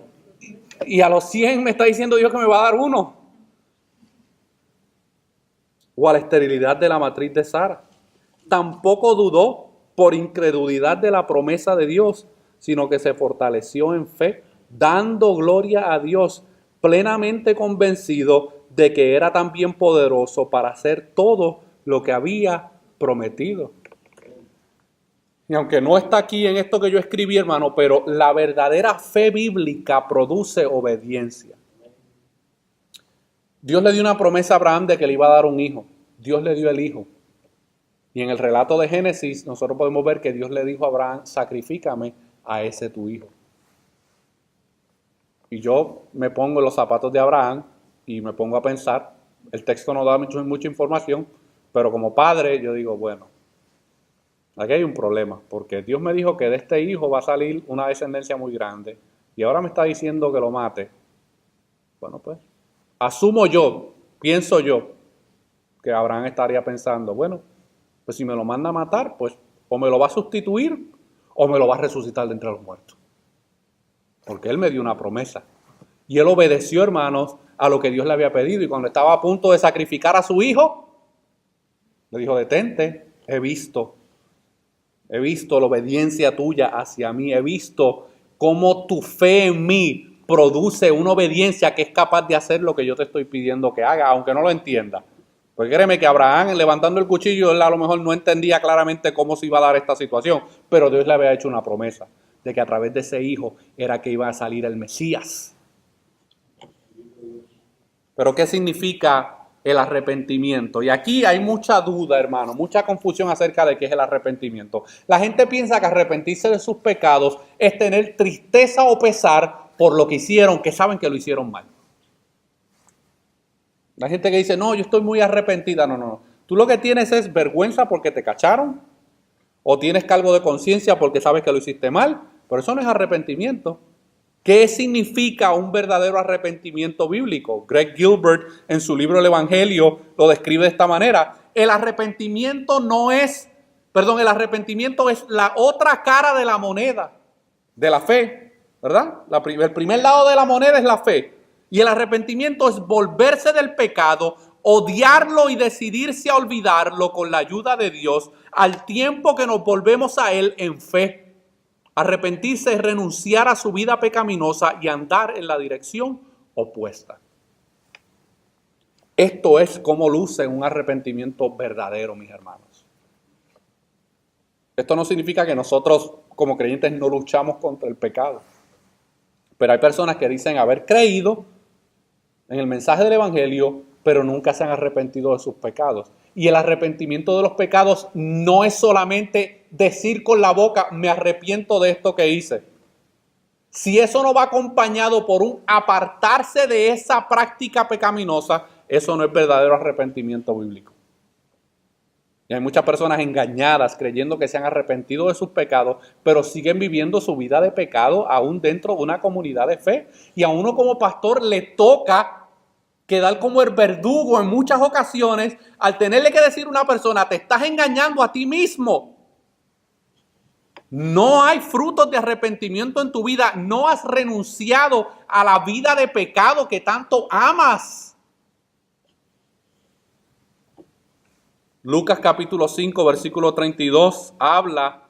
a los 100 me está diciendo Dios que me va a dar uno. O a la esterilidad de la matriz de Sara. Tampoco dudó por incredulidad de la promesa de Dios, sino que se fortaleció en fe, dando gloria a Dios, plenamente convencido de que era también poderoso para hacer todo lo que había prometido. Y aunque no está aquí en esto que yo escribí, hermano, pero la verdadera fe bíblica produce obediencia. Dios le dio una promesa a Abraham de que le iba a dar un hijo. Dios le dio el hijo. Y en el relato de Génesis nosotros podemos ver que Dios le dijo a Abraham, sacrifícame a ese tu hijo. Y yo me pongo en los zapatos de Abraham y me pongo a pensar, el texto no da mucha información, pero como padre yo digo, bueno, aquí hay un problema, porque Dios me dijo que de este hijo va a salir una descendencia muy grande, y ahora me está diciendo que lo mate. Bueno, pues, asumo yo, pienso yo, que Abraham estaría pensando, bueno, pues si me lo manda a matar, pues o me lo va a sustituir, o me lo va a resucitar de entre los muertos. Porque él me dio una promesa. Y él obedeció, hermanos, a lo que Dios le había pedido. Y cuando estaba a punto de sacrificar a su hijo, le dijo, detente, he visto la obediencia tuya hacia mí. He visto cómo tu fe en mí produce una obediencia que es capaz de hacer lo que yo te estoy pidiendo que haga, aunque no lo entienda. Porque créeme que Abraham, levantando el cuchillo, él a lo mejor no entendía claramente cómo se iba a dar esta situación. Pero Dios le había hecho una promesa de que a través de ese hijo era que iba a salir el Mesías. Pero ¿qué significa el arrepentimiento? Y aquí hay mucha duda, hermano, mucha confusión acerca de qué es el arrepentimiento. La gente piensa que arrepentirse de sus pecados es tener tristeza o pesar por lo que hicieron, que saben que lo hicieron mal. La gente que dice, no, yo estoy muy arrepentida. No. Tú lo que tienes es vergüenza porque te cacharon, o tienes cargo de conciencia porque sabes que lo hiciste mal, pero eso no es arrepentimiento. ¿Qué significa un verdadero arrepentimiento bíblico? Greg Gilbert, en su libro El Evangelio, lo describe de esta manera. El arrepentimiento es la otra cara de la moneda, de la fe, ¿verdad? El primer lado de la moneda es la fe. Y el arrepentimiento es volverse del pecado, odiarlo y decidirse a olvidarlo con la ayuda de Dios, al tiempo que nos volvemos a Él en fe. Arrepentirse es renunciar a su vida pecaminosa y andar en la dirección opuesta. Esto es como luce un arrepentimiento verdadero, mis hermanos. Esto no significa que nosotros como creyentes no luchamos contra el pecado. Pero hay personas que dicen haber creído en el mensaje del Evangelio, pero nunca se han arrepentido de sus pecados. Y el arrepentimiento de los pecados no es solamente decir con la boca, me arrepiento de esto que hice. Si eso no va acompañado por un apartarse de esa práctica pecaminosa, eso no es verdadero arrepentimiento bíblico. Y hay muchas personas engañadas creyendo que se han arrepentido de sus pecados, pero siguen viviendo su vida de pecado aún dentro de una comunidad de fe. Y a uno como pastor le toca quedar como el verdugo en muchas ocasiones al tenerle que decir a una persona, te estás engañando a ti mismo. No hay frutos de arrepentimiento en tu vida. No has renunciado a la vida de pecado que tanto amas. Lucas capítulo 5, versículo 32 habla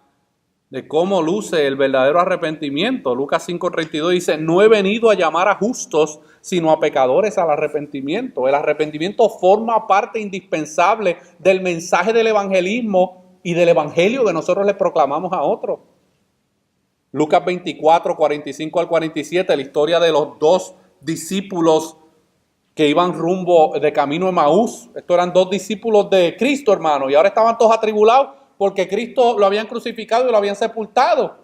de cómo luce el verdadero arrepentimiento. Lucas 5:32 dice, no he venido a llamar a justos, sino a pecadores al arrepentimiento. El arrepentimiento forma parte indispensable del mensaje del evangelismo y del evangelio que nosotros le proclamamos a otros. Lucas 24, 45 al 47, la historia de los dos discípulos que iban rumbo de camino a Emaús. Estos eran dos discípulos de Cristo, hermano, y ahora estaban todos atribulados porque Cristo lo habían crucificado y lo habían sepultado.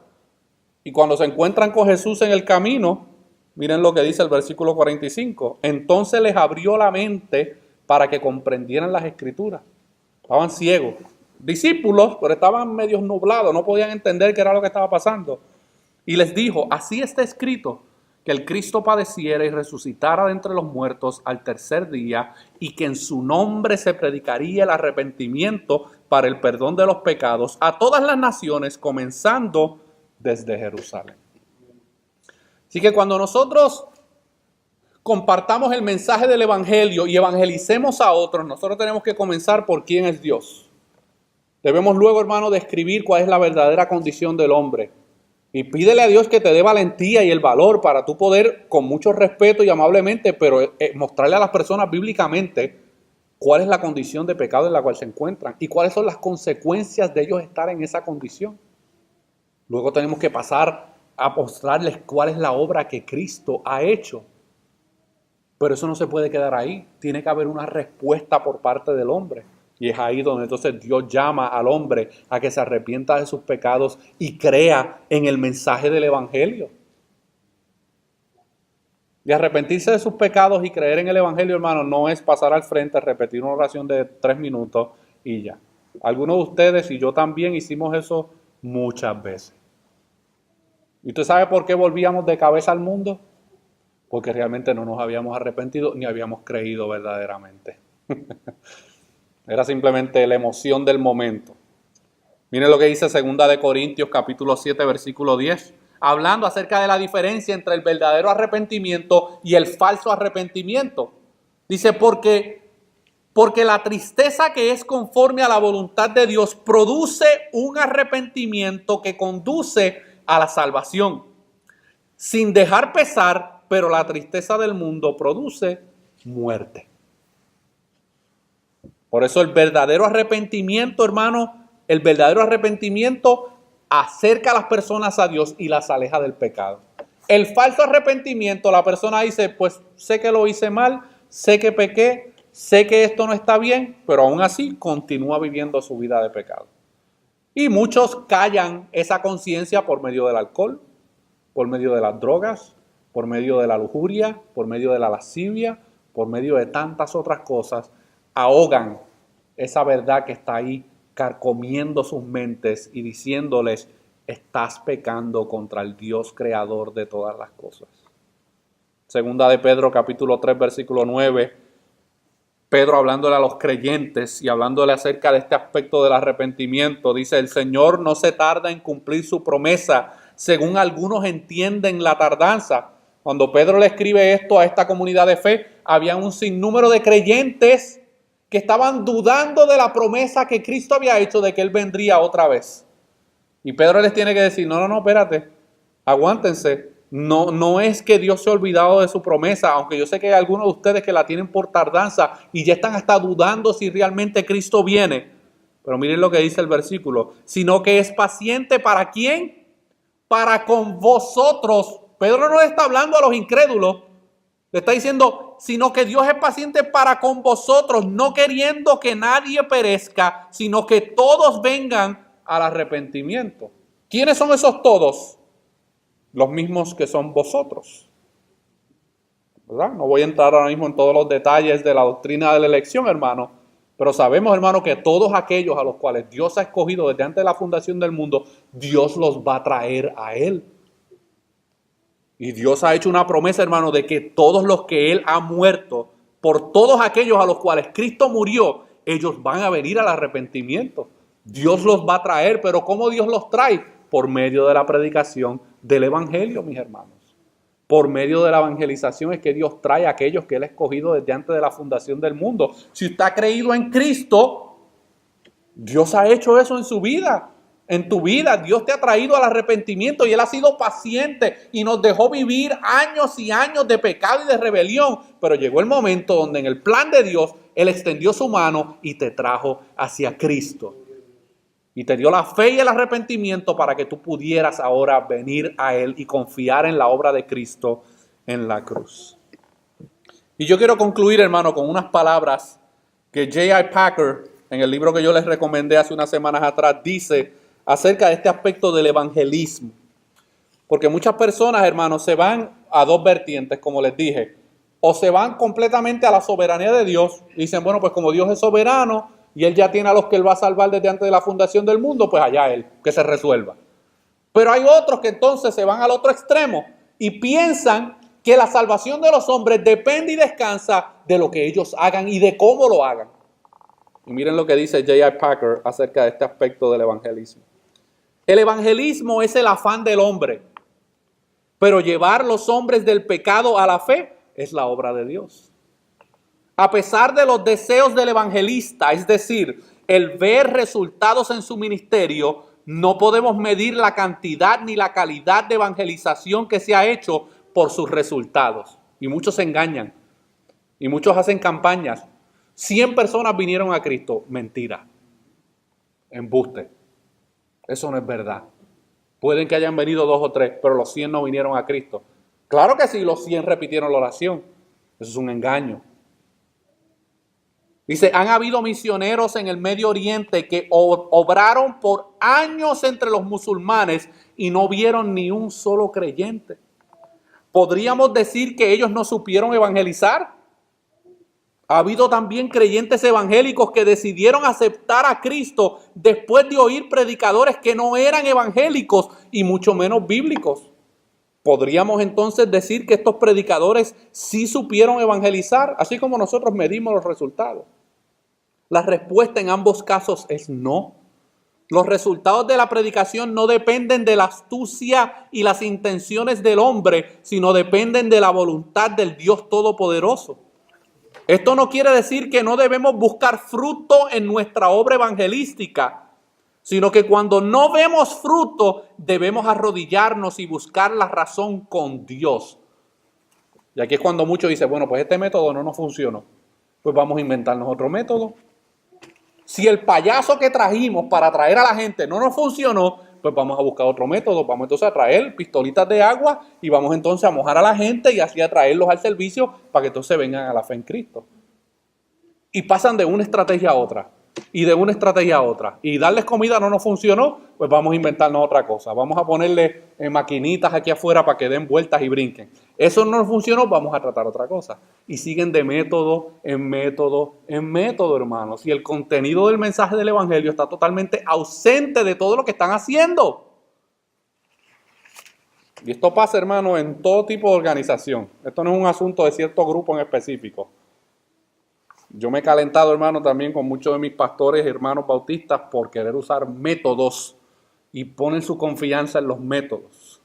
Y cuando se encuentran con Jesús en el camino, miren lo que dice el versículo 45. Entonces les abrió la mente para que comprendieran las Escrituras. Estaban ciegos. discípulos, pero estaban medios nublados, no podían entender qué era lo que estaba pasando. Y les dijo, así está escrito, que el Cristo padeciera y resucitara de entre los muertos al tercer día, y que en su nombre se predicaría el arrepentimiento para el perdón de los pecados a todas las naciones, comenzando desde Jerusalén. Así que cuando nosotros compartamos el mensaje del Evangelio y evangelicemos a otros, nosotros tenemos que comenzar por quién es Dios. Debemos luego, hermano, describir cuál es la verdadera condición del hombre. Y pídele a Dios que te dé valentía y el valor para tú poder, con mucho respeto y amablemente, pero mostrarle a las personas bíblicamente cuál es la condición de pecado en la cual se encuentran y cuáles son las consecuencias de ellos estar en esa condición. Luego tenemos que pasar a mostrarles cuál es la obra que Cristo ha hecho. Pero eso no se puede quedar ahí. Tiene que haber una respuesta por parte del hombre. Y es ahí donde entonces Dios llama al hombre a que se arrepienta de sus pecados y crea en el mensaje del Evangelio. Y arrepentirse de sus pecados y creer en el Evangelio, hermano, no es pasar al frente, repetir una oración de 3 minutos y ya. Algunos de ustedes y yo también hicimos eso muchas veces. ¿Y usted sabe por qué volvíamos de cabeza al mundo? Porque realmente no nos habíamos arrepentido ni habíamos creído verdaderamente. Era simplemente la emoción del momento. Miren lo que dice 2 de Corintios capítulo 7 versículo 10. Hablando acerca de la diferencia entre el verdadero arrepentimiento y el falso arrepentimiento. Dice, porque la tristeza que es conforme a la voluntad de Dios produce un arrepentimiento que conduce a la salvación. Sin dejar pesar, pero la tristeza del mundo produce muerte. Por eso el verdadero arrepentimiento, hermano, el verdadero arrepentimiento acerca a las personas a Dios y las aleja del pecado. El falso arrepentimiento, la persona dice, pues sé que lo hice mal, sé que pequé, sé que esto no está bien, pero aún así continúa viviendo su vida de pecado. Y muchos callan esa conciencia por medio del alcohol, por medio de las drogas, por medio de la lujuria, por medio de la lascivia, por medio de tantas otras cosas, ahogan esa verdad que está ahí carcomiendo sus mentes y diciéndoles, estás pecando contra el Dios creador de todas las cosas. Segunda de Pedro capítulo 3 versículo 9, Pedro hablándole a los creyentes y hablándole acerca de este aspecto del arrepentimiento, dice, el Señor no se tarda en cumplir su promesa, según algunos entienden la tardanza. Cuando Pedro le escribe esto a esta comunidad de fe, había un sinnúmero de creyentes que estaban dudando de la promesa que Cristo había hecho de que Él vendría otra vez. Y Pedro les tiene que decir, no, espérate, aguántense. No es que Dios se ha olvidado de su promesa, aunque yo sé que hay algunos de ustedes que la tienen por tardanza y ya están hasta dudando si realmente Cristo viene. Pero miren lo que dice el versículo, sino que es paciente ¿para quién? Para con vosotros. Pedro no le está hablando a los incrédulos, le está diciendo, sino que Dios es paciente para con vosotros, no queriendo que nadie perezca, sino que todos vengan al arrepentimiento. ¿Quiénes son esos todos? Los mismos que son vosotros. ¿Verdad? No voy a entrar ahora mismo en todos los detalles de la doctrina de la elección, hermano, pero sabemos, hermano, que todos aquellos a los cuales Dios ha escogido desde antes de la fundación del mundo, Dios los va a traer a Él. Y Dios ha hecho una promesa, hermano, de que todos los que Él ha muerto, por todos aquellos a los cuales Cristo murió, ellos van a venir al arrepentimiento. Dios los va a traer, pero ¿cómo Dios los trae? Por medio de la predicación del Evangelio, mis hermanos. Por medio de la evangelización es que Dios trae a aquellos que Él ha escogido desde antes de la fundación del mundo. Si usted ha creído en Cristo, Dios ha hecho eso en su vida. En tu vida Dios te ha traído al arrepentimiento y Él ha sido paciente y nos dejó vivir años y años de pecado y de rebelión. Pero llegó el momento donde en el plan de Dios Él extendió su mano y te trajo hacia Cristo. Y te dio la fe y el arrepentimiento para que tú pudieras ahora venir a Él y confiar en la obra de Cristo en la cruz. Y yo quiero concluir, hermano, con unas palabras que J.I. Packer, en el libro que yo les recomendé hace unas semanas atrás, dice acerca de este aspecto del evangelismo. Porque muchas personas, hermanos, se van a dos vertientes, como les dije. O se van completamente a la soberanía de Dios y dicen, bueno, pues como Dios es soberano, y Él ya tiene a los que Él va a salvar desde antes de la fundación del mundo, pues allá Él, que se resuelva. Pero hay otros que entonces se van al otro extremo y piensan que la salvación de los hombres depende y descansa de lo que ellos hagan y de cómo lo hagan. Y miren lo que dice J.I. Packer acerca de este aspecto del evangelismo. El evangelismo es el afán del hombre, pero llevar los hombres del pecado a la fe es la obra de Dios. A pesar de los deseos del evangelista, es decir, el ver resultados en su ministerio, no podemos medir la cantidad ni la calidad de evangelización que se ha hecho por sus resultados. Y muchos se engañan. Y muchos hacen campañas. 100 personas vinieron a Cristo. Mentira. Embuste. Eso no es verdad. Pueden que hayan venido 2 o 3, pero los 100 no vinieron a Cristo. Claro que sí, los 100 repitieron la oración. Eso es un engaño. Dice, han habido misioneros en el Medio Oriente que obraron por años entre los musulmanes y no vieron ni un solo creyente. ¿Podríamos decir que ellos no supieron evangelizar? Ha habido también creyentes evangélicos que decidieron aceptar a Cristo después de oír predicadores que no eran evangélicos y mucho menos bíblicos. ¿Podríamos entonces decir que estos predicadores sí supieron evangelizar, así como nosotros medimos los resultados? La respuesta en ambos casos es no. Los resultados de la predicación no dependen de la astucia y las intenciones del hombre, sino dependen de la voluntad del Dios Todopoderoso. Esto no quiere decir que no debemos buscar fruto en nuestra obra evangelística, sino que cuando no vemos fruto, debemos arrodillarnos y buscar la razón con Dios. Y aquí es cuando muchos dicen, bueno, pues este método no nos funcionó. Pues vamos a inventarnos otro método. Si el payaso que trajimos para atraer a la gente no nos funcionó, pues vamos a buscar otro método. Vamos entonces a traer pistolitas de agua y vamos entonces a mojar a la gente y así atraerlos al servicio para que entonces vengan a la fe en Cristo. Y pasan de una estrategia a otra. Y de una estrategia a otra. Y darles comida no nos funcionó, pues vamos a inventarnos otra cosa. Vamos a ponerle maquinitas aquí afuera para que den vueltas y brinquen. Eso no nos funcionó, vamos a tratar otra cosa. Y siguen de método en método en método, hermanos. Y el contenido del mensaje del evangelio está totalmente ausente de todo lo que están haciendo. Y esto pasa, hermano, en todo tipo de organización. Esto no es un asunto de cierto grupo en específico. Yo me he calentado, hermano, también con muchos de mis pastores y hermanos bautistas por querer usar métodos y ponen su confianza en los métodos.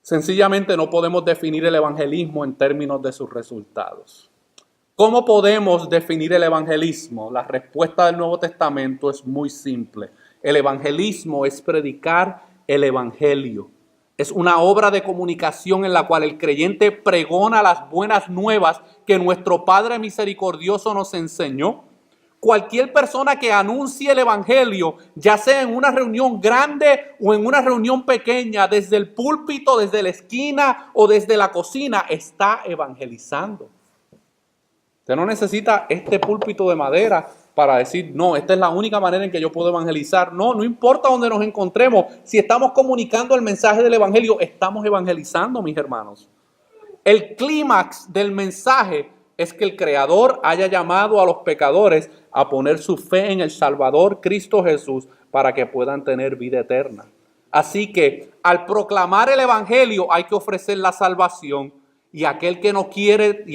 Sencillamente no podemos definir el evangelismo en términos de sus resultados. ¿Cómo podemos definir el evangelismo? La respuesta del Nuevo Testamento es muy simple. El evangelismo es predicar el evangelio. Es una obra de comunicación en la cual el creyente pregona las buenas nuevas que nuestro Padre misericordioso nos enseñó. Cualquier persona que anuncie el evangelio, ya sea en una reunión grande o en una reunión pequeña, desde el púlpito, desde la esquina o desde la cocina, está evangelizando. Usted no necesita este púlpito de madera para decir, no, esta es la única manera en que yo puedo evangelizar. No, no importa dónde nos encontremos. Si estamos comunicando el mensaje del evangelio, estamos evangelizando, mis hermanos. El clímax del mensaje es que el Creador haya llamado a los pecadores a poner su fe en el Salvador Cristo Jesús para que puedan tener vida eterna. Así que al proclamar el evangelio hay que ofrecer la salvación y aquel que no quiere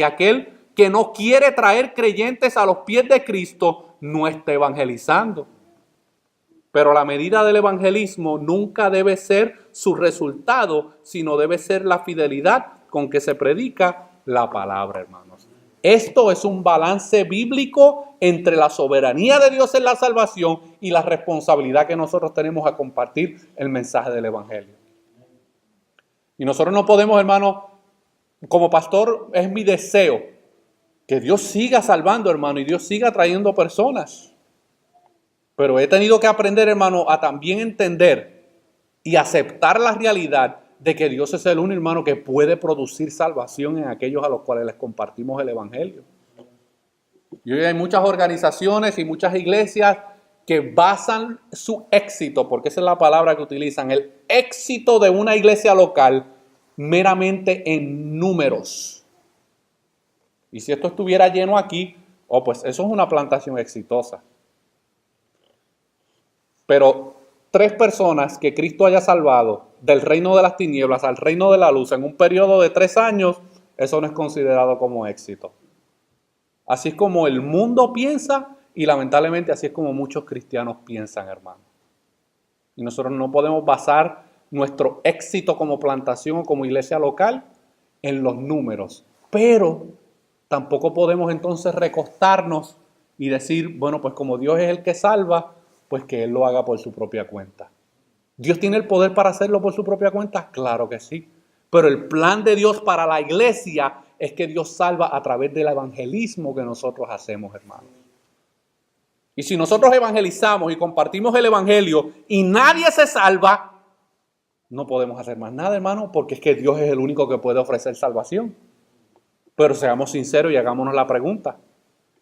traer creyentes a los pies de Cristo no está evangelizando. Pero la medida del evangelismo nunca debe ser su resultado, sino debe ser la fidelidad con que se predica la palabra, hermanos. Esto es un balance bíblico entre la soberanía de Dios en la salvación y la responsabilidad que nosotros tenemos a compartir el mensaje del evangelio. Y nosotros no podemos, hermanos, como pastor es mi deseo que Dios siga salvando, hermano, y Dios siga trayendo personas. Pero he tenido que aprender, hermano, a también entender y aceptar la realidad de que Dios es el único, hermano, que puede producir salvación en aquellos a los cuales les compartimos el evangelio. Y hoy hay muchas organizaciones y muchas iglesias que basan su éxito, porque esa es la palabra que utilizan, el éxito de una iglesia local meramente en números. Y si esto estuviera lleno aquí, Oh, pues eso es una plantación exitosa. Pero 3 personas que Cristo haya salvado del reino de las tinieblas al reino de la luz en un periodo de 3 años, eso no es considerado como éxito. Así es como el mundo piensa y lamentablemente así es como muchos cristianos piensan, hermano. Y nosotros no podemos basar nuestro éxito como plantación o como iglesia local en los números. Pero tampoco podemos entonces recostarnos y decir, bueno, pues como Dios es el que salva, pues que Él lo haga por su propia cuenta. ¿Dios tiene el poder para hacerlo por su propia cuenta? Claro que sí. Pero el plan de Dios para la iglesia es que Dios salva a través del evangelismo que nosotros hacemos, hermanos. Y si nosotros evangelizamos y compartimos el evangelio y nadie se salva, no podemos hacer más nada, hermano, porque es que Dios es el único que puede ofrecer salvación. Pero seamos sinceros y hagámonos la pregunta.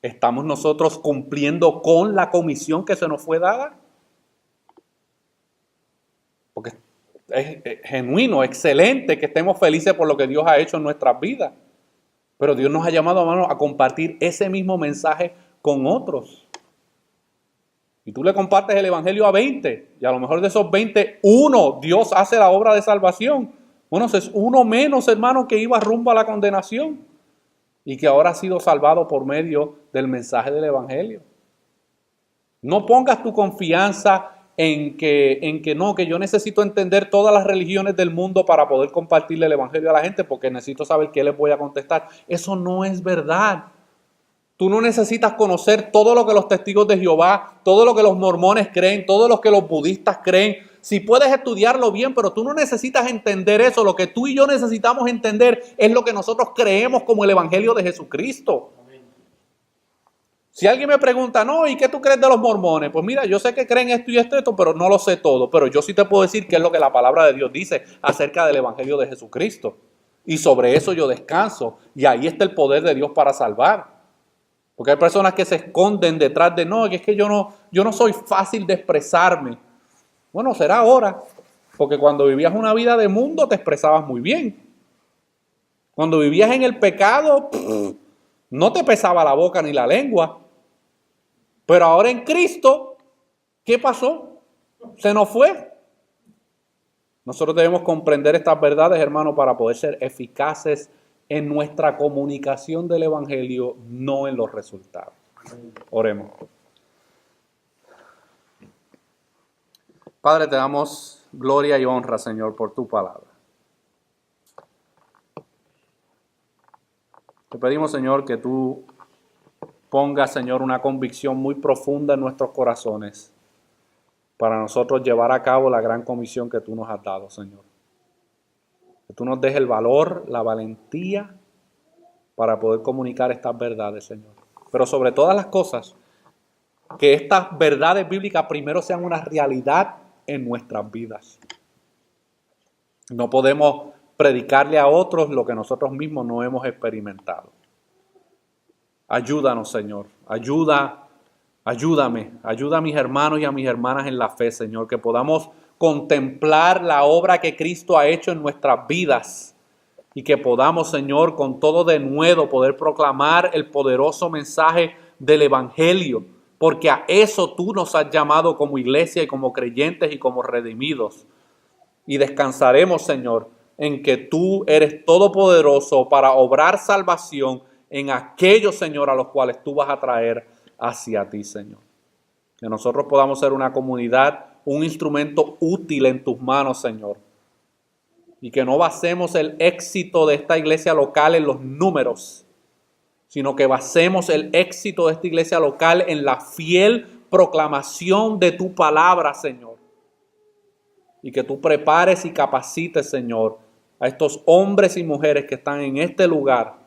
¿Estamos nosotros cumpliendo con la comisión que se nos fue dada? Porque es genuino, excelente que estemos felices por lo que Dios ha hecho en nuestras vidas. Pero Dios nos ha llamado, hermano, a compartir ese mismo mensaje con otros. Y tú le compartes el evangelio a 20, y a lo mejor de esos 20, uno, Dios hace la obra de salvación. Bueno, es uno menos, hermano, que iba rumbo a la condenación y que ahora ha sido salvado por medio del mensaje del evangelio. No pongas tu confianza en que no, que yo necesito entender todas las religiones del mundo para poder compartirle el evangelio a la gente porque necesito saber qué les voy a contestar. Eso no es verdad. Tú no necesitas conocer todo lo que los testigos de Jehová, todo lo que los mormones creen, todo lo que los budistas creen. Si puedes estudiarlo bien, pero tú no necesitas entender eso. Lo que tú y yo necesitamos entender es lo que nosotros creemos como el evangelio de Jesucristo. Si alguien me pregunta, no, ¿y qué tú crees de los mormones? Pues mira, yo sé que creen esto y esto, pero no lo sé todo. Pero yo sí te puedo decir qué es lo que la palabra de Dios dice acerca del evangelio de Jesucristo. Y sobre eso yo descanso. Y ahí está el poder de Dios para salvar. Porque hay personas que se esconden detrás de, no, que es que yo no soy fácil de expresarme. Bueno, será ahora. Porque cuando vivías una vida de mundo te expresabas muy bien. Cuando vivías en el pecado, no te pesaba la boca ni la lengua. Pero ahora en Cristo, ¿qué pasó? Se nos fue. Nosotros debemos comprender estas verdades, hermanos, para poder ser eficaces en nuestra comunicación del evangelio, no en los resultados. Oremos. Padre, te damos gloria y honra, Señor, por tu palabra. Te pedimos, Señor, que tú pongas, Señor, una convicción muy profunda en nuestros corazones para nosotros llevar a cabo la gran comisión que tú nos has dado, Señor. Que tú nos des el valor, la valentía para poder comunicar estas verdades, Señor. Pero sobre todas las cosas, que estas verdades bíblicas primero sean una realidad en nuestras vidas. No podemos predicarle a otros lo que nosotros mismos no hemos experimentado. Ayúdanos, Señor. Ayúdame. Ayuda a mis hermanos y a mis hermanas en la fe, Señor. Que podamos contemplar la obra que Cristo ha hecho en nuestras vidas. Y que podamos, Señor, con todo denuedo poder proclamar el poderoso mensaje del evangelio. Porque a eso tú nos has llamado como iglesia y como creyentes y como redimidos. Y descansaremos, Señor, en que tú eres todopoderoso para obrar salvación en aquellos, Señor, a los cuales tú vas a traer hacia ti, Señor. Que nosotros podamos ser una comunidad, un instrumento útil en tus manos, Señor. Y que no basemos el éxito de esta iglesia local en los números, sino que basemos el éxito de esta iglesia local en la fiel proclamación de tu palabra, Señor. Y que tú prepares y capacites, Señor, a estos hombres y mujeres que están en este lugar.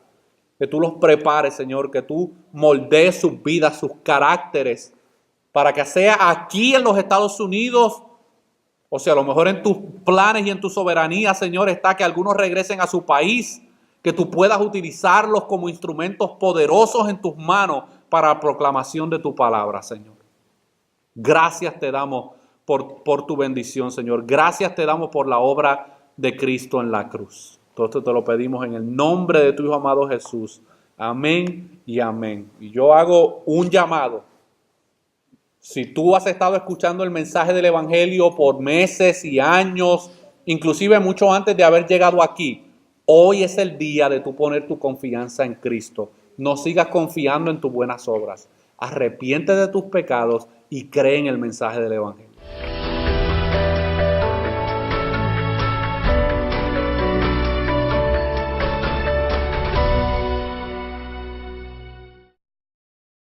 Que tú los prepares, Señor, que tú moldees sus vidas, sus caracteres, para que sea aquí en los Estados Unidos, o sea, a lo mejor en tus planes y en tu soberanía, Señor, está que algunos regresen a su país, que tú puedas utilizarlos como instrumentos poderosos en tus manos para la proclamación de tu palabra, Señor. Gracias te damos por tu bendición, Señor. Gracias te damos por la obra de Cristo en la cruz. Todo esto te lo pedimos en el nombre de tu Hijo amado Jesús. Amén y amén. Y yo hago un llamado. Si tú has estado escuchando el mensaje del Evangelio por meses y años, inclusive mucho antes de haber llegado aquí, hoy es el día de tú poner tu confianza en Cristo. No sigas confiando en tus buenas obras. Arrepiente de tus pecados y cree en el mensaje del Evangelio.